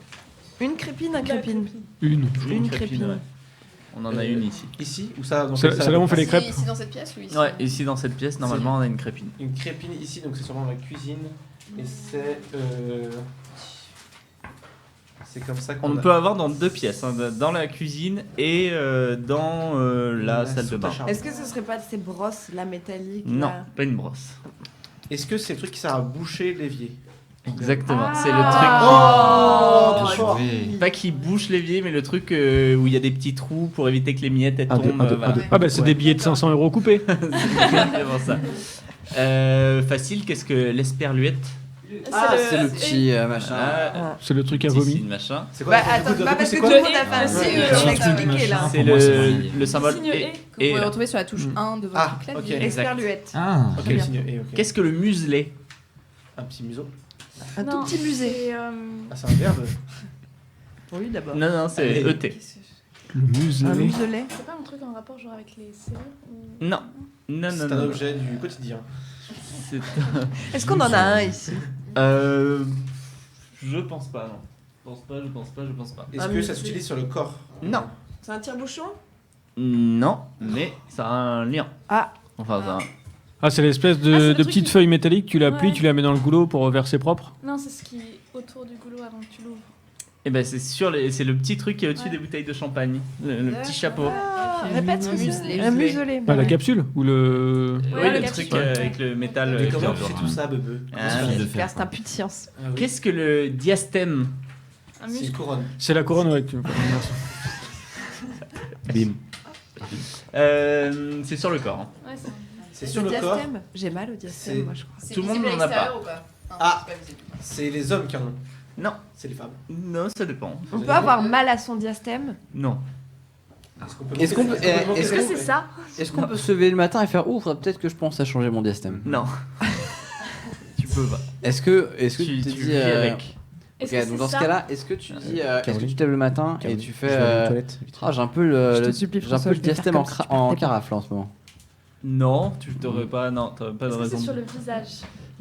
Une crépine, un crépine. Une. Une crépine. ouais. On en a une ici. Ici ou ça dans C'est quelle c'est salle? là où on fait les crêpes? Ici dans cette pièce ou ici? Ouais, ici dans cette pièce, normalement, on a une crépine. Une crépine ici, donc c'est sûrement dans la cuisine. Et c'est. C'est comme ça qu'on On a- peut avoir dans deux pièces, hein, dans la cuisine et dans la salle de sous bain. ta chambre. Est-ce que ce serait pas de ces brosses là métalliques Non, là pas une brosse. Est-ce que c'est le truc qui sert à boucher l'évier? Exactement, c'est le Oh, Bien trop fort. joué. Pas qui bouche l'évier, mais le truc où il y a des petits trous pour éviter que les miettes elles Un, deux, tombent. un, deux, voilà. un, deux. Ah bah c'est des billets de 500 € coupés. C'est exactement ça. Facile, qu'est-ce que l'esperluette? C'est le petit machin. C'est le truc à Si, vomi. machin. C'est quoi Bah attends, du coup, pas parce que c'est tout quoi le monde a fait un Ouais. signe, Ouais. on l'a expliqué là. C'est Pour moi, c'est validé. le symbole Signe E, et, Que vous et pouvez là. retrouver sur la touche 1 de votre Ah, clavier. ok. Esperluette. Ah, Ok, Très bien. signe E, ok. Qu'est-ce que le muselet? Un petit museau. Un tout Non, petit musée. c'est, Ah, c'est un verbe. Oui, d'abord. Non, c'est Allez. ET. Le Un muselet. muselet. c'est pas un truc en rapport genre avec les cellules ou... Non. Non, C'est un objet du quotidien. C'est- Est-ce qu'on en a un ici? Je pense pas, non. Je pense pas. Est-ce Un que ça musée. s'utilise sur le corps? Non. C'est un tire-bouchon? Non, mais ça a un lien. Ah. Enfin, ça a un- Ah c'est l'espèce Ah, c'est le de truc petite qui- feuille métallique, tu la plies, Ouais. tu la mets dans le goulot pour verser propre. Non, c'est ce qui est autour du goulot avant que tu l'ouvres. Eh ben c'est c'est le petit truc qui est au-dessus Ouais. des bouteilles de champagne, le petit chapeau. Ah, Ok. répète. Un muselet. Un muselet. Ah, la capsule ou le... Ouais, Oui, le le capsule. truc avec le métal. Mais comment qui tu sais est tout ça, Bebe? Ah, Suffit de Super, faire. c'est un puits de science. Ah oui. Qu'est-ce que le diastème? Un C'est une muscle. couronne. C'est la couronne, ouais. Merci. Bim. C'est sur le corps. Hein. Ouais, c'est un- C'est sur le corps. diastème. J'ai mal au C'est- diastème, moi je crois. C'est Tout le monde visible à n'en a l'extérieur ou pas? Non, Ah. c'est pas visible. C'est les hommes qui en ont. Non, C'est les femmes. non, ça dépend. On peut avoir mal à son diastème? Non. Est-ce qu'on peut- est-ce Est-ce que c'est ça? Est-ce qu'on peut se lever le matin et faire ouf, peut-être que je pense à changer mon diastème? Non. Tu peux pas. Est-ce que tu Tu te dis vis avec. Est-ce ok, que donc c'est dans ce ça? cas-là, est-ce que tu dis est-ce que Caroline. tu te lèves le matin et Caroline, tu je fais vais aller aux toilettes, vite. ah j'ai un peu Je te le supplie, j'ai un François, peu le je vais faire diastème comme en, si tu en partais pas. carafe là en ce moment. Non, tu t'aurais pas. Non, t'aurais pas de Est-ce que raison. c'est sur le visage?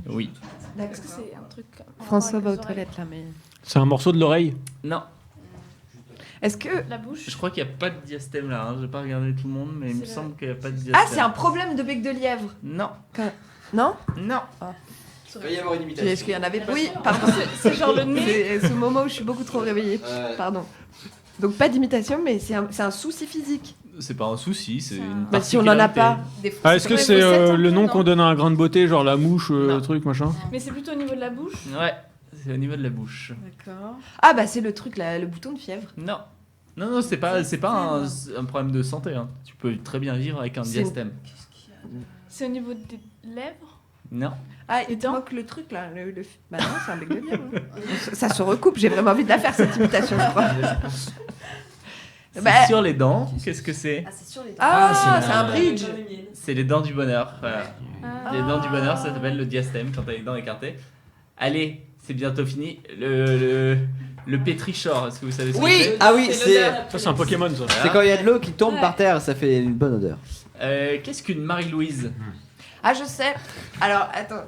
Oui. Est-ce que c'est un truc en François rapport va aux avec les oreilles? toilettes là, mais. C'est un morceau de l'oreille. Non. Est-ce que. La bouche? Je crois qu'il n'y a pas de diastème là. Hein. J'ai pas regardé tout le monde, mais il me C'est semble qu'il n'y a pas de diastème. Ah, c'est un problème de bec de lièvre? Non. Non? Non. Il va y avoir une Est-ce qu'il y en avait? Oui, pardon. C'est genre le nez. C'est ce moment où je suis beaucoup trop réveillée. Pardon. Donc pas d'imitation, mais c'est un souci physique. C'est pas un souci, c'est une Bah, si on en a pas. Des fois, Ah, est-ce que comme c'est les faussettes, un le peu, nom non qu'on donne à un grain de beauté, genre la mouche, Non. truc, machin? Mais c'est plutôt au niveau de la bouche. Ouais, c'est au niveau de la bouche. D'accord. Ah bah c'est le truc là, le bouton de fièvre. Non. Non, c'est pas un problème de santé. Hein. Tu peux très bien vivre avec un C'est- diastème. C'est au niveau des lèvres. Non. Ah, Les il te dents manque le truc là. Bah non, c'est un bec de lièvre. hein. Ça se recoupe, j'ai vraiment envie de la faire cette imitation, je crois. C'est Bah- sur les dents. Qu'est-ce que c'est? Ah, c'est sur les dents. Ah, c'est c'est la- un bridge. C'est les dents du bonheur. Voilà. Ah. Les dents du bonheur, ça s'appelle le diastème quand t'as les dents écartées. Allez, c'est bientôt fini. Le pétrichor, est-ce que vous savez ce que Oui, c'est? ah oui, c'est Ça, c'est un Pokémon, ça. c'est quand il y a de l'eau qui tombe Ouais. par terre, ça fait une bonne odeur. Qu'est-ce qu'une Marie-Louise? Ah, je sais. Alors, attends.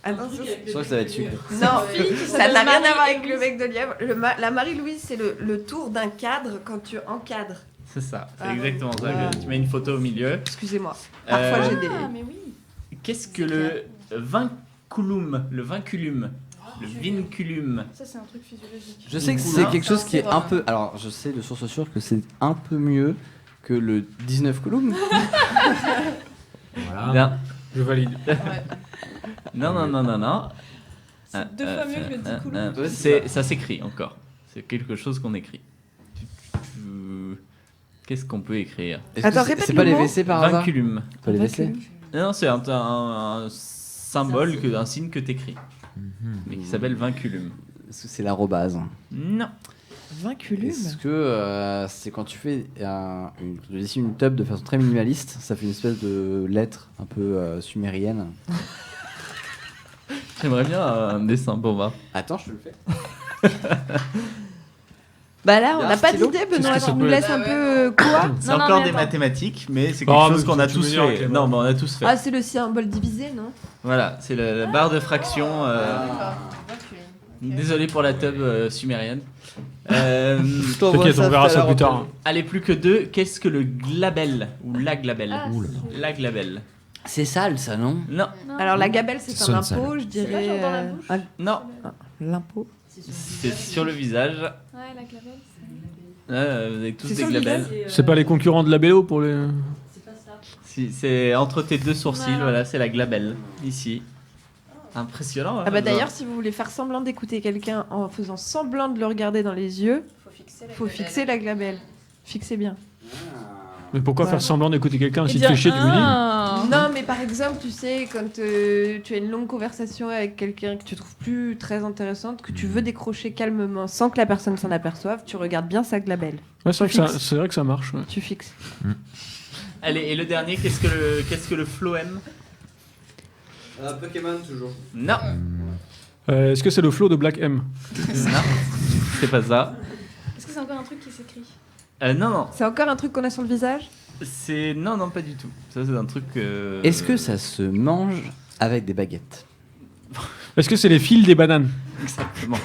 Attention. Je crois que ça va être super. Non, ça s'appelle n'a rien Marie à voir avec Louise. le bec de lièvre. La Marie-Louise, c'est le tour d'un cadre quand tu encadres. C'est ça, c'est Ah. exactement ça. Ah. Tu mets une photo au milieu. Excusez-moi. Parfois, j'ai des. Ah, mais oui. Qu'est-ce que le vinculum? Le vinculum? Le vinculum? Ça, c'est un truc physiologique. Je sais que Cool, c'est hein. quelque chose qui est C'est un vrai. peu alors je sais de source sûre que c'est un peu mieux que le 19 Coulomb. Voilà. Non. Je valide. Non. C'est deux fois mieux que le 10 coulombs. Ouais, c'est Ça s'écrit encore. C'est quelque chose qu'on écrit. Qu'est-ce qu'on peut écrire? Est-ce Attends, que c'est- répète c'est pas le les mot. WC par hasard? Vinculum. Pas les WC. Non, c'est un symbole, un signe que t'écris. Mais qui s'appelle vinculum. Est-ce que c'est l'arrobase? Non. Vinculum. Est-ce que c'est quand tu fais tu dessines une tub de façon très minimaliste, ça fait une espèce de lettre un peu sumérienne. J'aimerais bien un dessin pour voir. Attends, je te le fais. Bah là, Y on a n'a un pas stylo d'idée, Qu'est-ce Benoît. que ça Tu nous peut laisses être un peu quoi? C'est Non, non, encore mais des attends. mathématiques, mais c'est Oh, quelque mais chose qu'on a tu tous me diras, fait. Clément. Non, mais on a tous fait. Ah, c'est le symbole divisé, non? Voilà, c'est la barre de fraction. D'accord. Désolé pour la tub sumérienne. Je t'envoie T'inquiète, on verra tout à ça l'heure plus en tard. Allez, plus que deux. Qu'est-ce que le glabelle? Ou la glabelle? Ah, La glabelle. C'est sale ça, non? Non, non. Alors, la gabelle, c'est Ça un sonne impôt, je C'est dirais. pas genre dans la bouche. non. L'impôt. C'est sur le visage. Ouais, la clavelle, c'est... Vous avez tous C'est des sur le glabelles. C'est pas les concurrents de la Bello pour les. Si, c'est entre tes deux sourcils, Voilà. voilà, c'est la glabelle. Ici. Impressionnant. hein, Ah bah comme ça. d'ailleurs, si vous voulez faire semblant d'écouter quelqu'un en faisant semblant de le regarder dans les yeux, faut fixer la glabelle. Fixez bien. Mais pourquoi Voilà. faire semblant d'écouter quelqu'un Et si tu dire, fais chier, tu lui dis ah. Non, mais par exemple, tu sais, quand tu as une longue conversation avec quelqu'un que tu trouves plus très intéressante, que tu veux décrocher calmement sans que la personne s'en aperçoive, tu regardes bien sa glabelle. Ouais, c'est vrai que ça marche. Ouais. Tu fixes. Allez, et le dernier, qu'est-ce que le Flo aime? Pokémon toujours. Non. Est-ce que c'est le flow de Black M? Non. C'est pas ça. Est-ce que c'est encore un truc qui s'écrit? Non. C'est encore un truc qu'on a sur le visage? C'est non, pas du tout. Ça, c'est un truc. Est-ce que ça se mange avec des baguettes? Est-ce que c'est les fils des bananes? Exactement.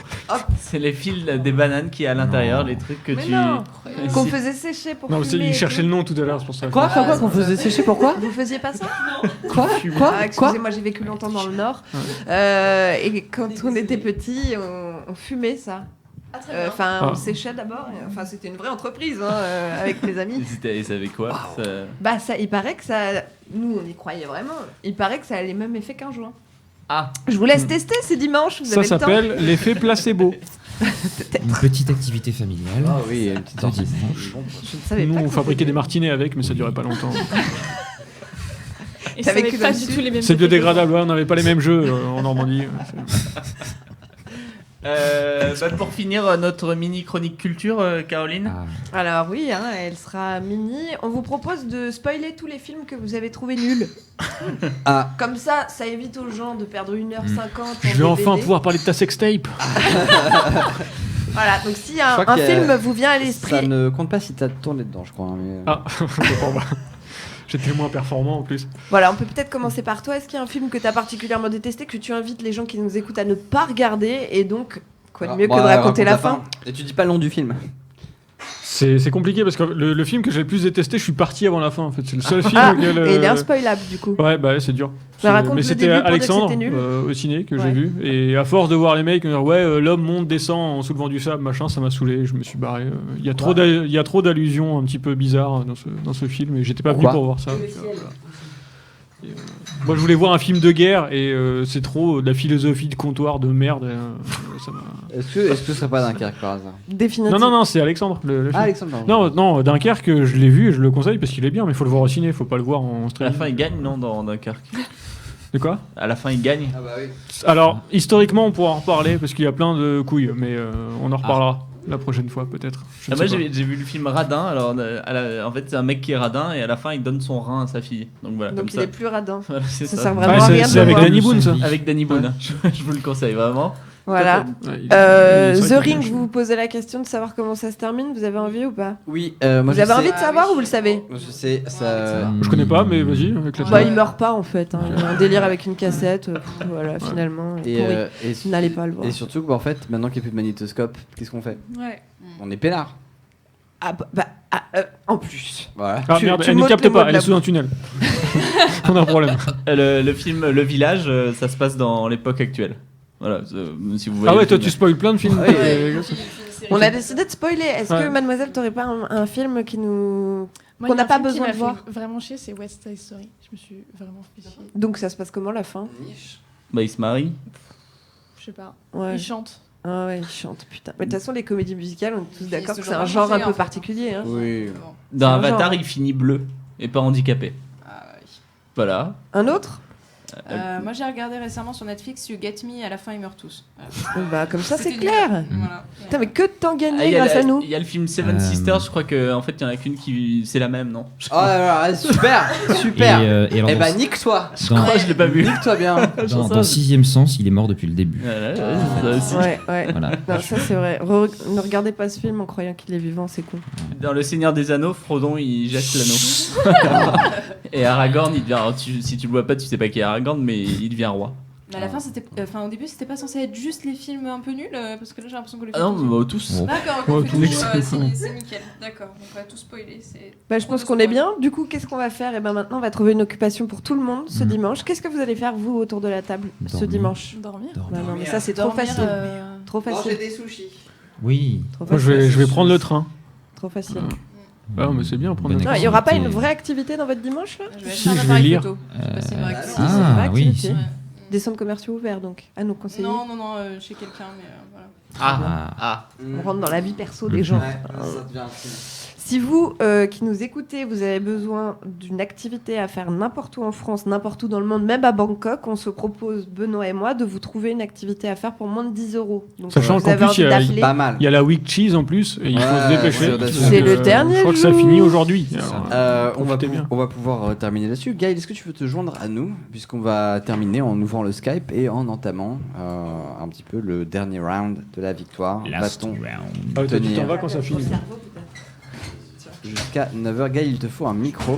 C'est les fils des bananes qui est à l'intérieur, les trucs que Mais tu. non. Qu'on Si- faisait sécher pour Non, fumer. il et cherchait tout. le nom tout à l'heure, c'est pour ça. Quoi qu'on faisait sécher, pourquoi? Vous faisiez pas ça? Quoi Ah, excusez-moi, j'ai vécu longtemps dans le Nord. Et quand on était petit, on fumait ça. Enfin, on séchait d'abord. Enfin, c'était une vraie entreprise hein, avec mes amis. Et ça avait quoi ça... Bah, ça, il paraît que ça. Nous, on y croyait vraiment. Il paraît que ça a les mêmes effets qu'un joint. Ah. Je vous laisse tester, c'est dimanche. Vous Ça avez le temps. s'appelle l'effet placebo. Une petite activité familiale. Ah oui, une petite Dans sortie. dimanche. Je ne savais Nous, pas. on qu'on fabriquait faisait- des martinets avec, mais ça durait pas longtemps. Et ça T'avais avait que pas dans le du tout les mêmes C'est effets que biodégradable, ouais, on n'avait pas les mêmes jeux en Normandie. Pour finir notre mini chronique culture, Caroline. Ah. Alors oui, hein, elle sera mini. On vous propose de spoiler tous les films que vous avez trouvés nuls. Ah. Comme ça évite aux gens de perdre 1h50. Je vais enfin pouvoir parler de ta sextape. Voilà, donc si Je crois un qu'il y a- film vous vient à Ça l'esprit, ne compte pas si t'as tourné dedans, je crois. Mais... Ah, j'étais moins performant en plus. voilà, on peut peut-être commencer par toi. Est-ce qu'il y a un film que tu as particulièrement détesté, que tu invites les gens qui nous écoutent à ne pas regarder, et donc quoi de mieux que de raconter la fin? Et tu dis pas le nom du film. C'est compliqué parce que le film que j'ai le plus détesté, je suis parti avant la fin en fait. C'est le seul film Ah, auquel, et il est inspoilable du coup. Ouais, bah c'est dur. Bah, raconte Mais le c'était début pour dire que Alexandre c'était nul. au ciné que j'ai Ouais. vu. Et à force de voir les mecs dire ouais, l'homme monte, descend en soulevant du sable, machin, ça m'a saoulé. Je me suis barré. Il y a trop d'allusions un petit peu bizarres dans ce film et j'étais pas venu Pourquoi pour voir ça. Et, moi je voulais voir un film de guerre et c'est trop de la philosophie de comptoir de merde. Ça m'a- Est-ce que ce serait pas Dunkerque par hasard? Définitivement. non, c'est Alexandre. Le film. Ah, Alexandre, pardon. Non, Dunkerque, je l'ai vu et je le conseille parce qu'il est bien, mais il faut le voir au ciné, faut pas le voir en À la streaming. fin, il gagne, non, dans Dunkerque. De quoi? À la fin, il gagne. Ah bah oui. Alors, historiquement, on pourra en reparler parce qu'il y a plein de couilles, mais on en reparlera la prochaine fois peut-être. Je ne Moi, sais pas. j'ai vu le film Radin. Alors, en fait, c'est un mec qui est radin et à la fin, il donne son rein à sa fille. Donc voilà. Donc comme il ça. est plus radin. Voilà, c'est Ça ça. sert vraiment à c'est- rien de c'est le avec voir. Danny Boone, ça. Avec Danny Boone. Je vous le conseille vraiment. Voilà. Ouais, The c'est vrai qu'il est Ring, bien vous vous posez la question de savoir comment ça se termine. Vous avez envie ou pas? Oui, moi Vous avez envie de savoir ou vous le savez? Je sais, ça. Je connais pas, mais vas-y, éclate-moi. Bah, il meurt pas en fait. Hein. Il a un délire avec une cassette. Voilà, finalement. Il est pourri. Et, N'allez pas le voir. et surtout, en fait, maintenant qu'il n'y a plus de magnétoscope, qu'est-ce qu'on fait? Ouais. On est peinard. En plus. Voilà. Ah Tu- merde, tu elle ne m'ôtes capte les mots pas, de elle la est sous un tunnel. On a un problème. Le film Le Village, ça se passe dans l'époque actuelle. Voilà, si vous voyez. Ah ouais, le toi film. tu spoil plein de films. Ah oui, On a décidé de spoiler. Est-ce que Ouais. mademoiselle, t'aurais pas un film qui nous... Moi, Qu'on il y a n'a pas un film qui besoin m'a de voir. fait vraiment chier, c'est West Side Story. Je me suis vraiment fait chier. Donc ça se passe comment la fin? Bah, il se marie. Je sais pas. Ouais. Il chante. Ah ouais, il chante, putain. Mais de toute façon, les comédies musicales, on est tous d'accord que ce c'est genre un de genre un chanter, peu en fait. particulier. Hein. Oui. Dans C'est un Avatar, genre. il finit bleu et pas handicapé. Ah, oui. Voilà. Un autre? Moi j'ai regardé récemment sur Netflix You Get Me, à la fin ils meurent tous. Voilà. Bah comme ça, c'est C'était clair. nul. Voilà. Putain, mais que de temps Ah, gagné il y a grâce à nous. Il y a le film Seven Euh, Sisters, je crois qu'en fait, il y en a qu'une qui. C'est la même, non? Oh là là, super, super. Et alors, Eh bah, nique-toi. Je crois, je l'ai pas vu. Nique-toi bien. dans Sixième Sens, il est mort depuis le début. Voilà, ouais, c'est ça aussi. Ouais. Voilà. Non, ça c'est vrai. Ne regardez pas ce film en croyant qu'il est vivant, c'est con. Dans Le Seigneur des Anneaux, Frodon il jette l'anneau. Et Aragorn, il devient. Alors, si tu le vois pas, tu sais pas qui est Aragorn, mais il devient roi. Mais à la fin, au début, c'était pas censé être juste les films un peu nuls, parce que là j'ai l'impression que le Ah film. non, mais tous. Oh. D'accord, Ouais, on fait tous. tout, c'est nickel. D'accord, donc on va tout spoiler. Bah, je pense qu'on est bien. Du coup, qu'est-ce qu'on va faire? Et ben maintenant, on va trouver une occupation pour tout le monde ce Mhm. dimanche. Qu'est-ce que vous allez faire vous autour de la table ce Dormir. dimanche? Dormir. Bah non, mais ça c'est trop Dormir, facile. Trop facile. des sushis. Oui. Trop Moi facile. je vais prendre le train. Trop facile. Ah, mais c'est bien, prendre le Bonne Non, train. il y aura pas une Activité. vraie activité dans votre dimanche là? Je vais Si, faire un je vais appareil lire. photo. Je vais passer une vraie activité. c'est une Ah vraie oui, activité. si. Des centres commerciaux ouverts, donc, à nous conseiller. Non, chez quelqu'un, mais voilà. On rentre dans la vie perso des gens. Si vous, qui nous écoutez, vous avez besoin d'une activité à faire n'importe où en France, n'importe où dans le monde, même à Bangkok, on se propose, Benoît et moi, de vous trouver une activité à faire pour moins de 10 €. Donc, Sachant vous qu'en avez plus, envie d'appeler- Pas mal. Il y a la Week Cheese en plus, et il faut se dépêcher. C'est le dernier Je crois que ça jour. finit aujourd'hui. On va pouvoir terminer là-dessus. Gaël, est-ce que tu veux te joindre à nous, puisqu'on va terminer en ouvrant le Skype et en entamant un petit peu le dernier round de la victoire. Va-t-on Tu t'en tenir vas quand ça finit. jusqu'à 9h? Gaël, il te faut un micro.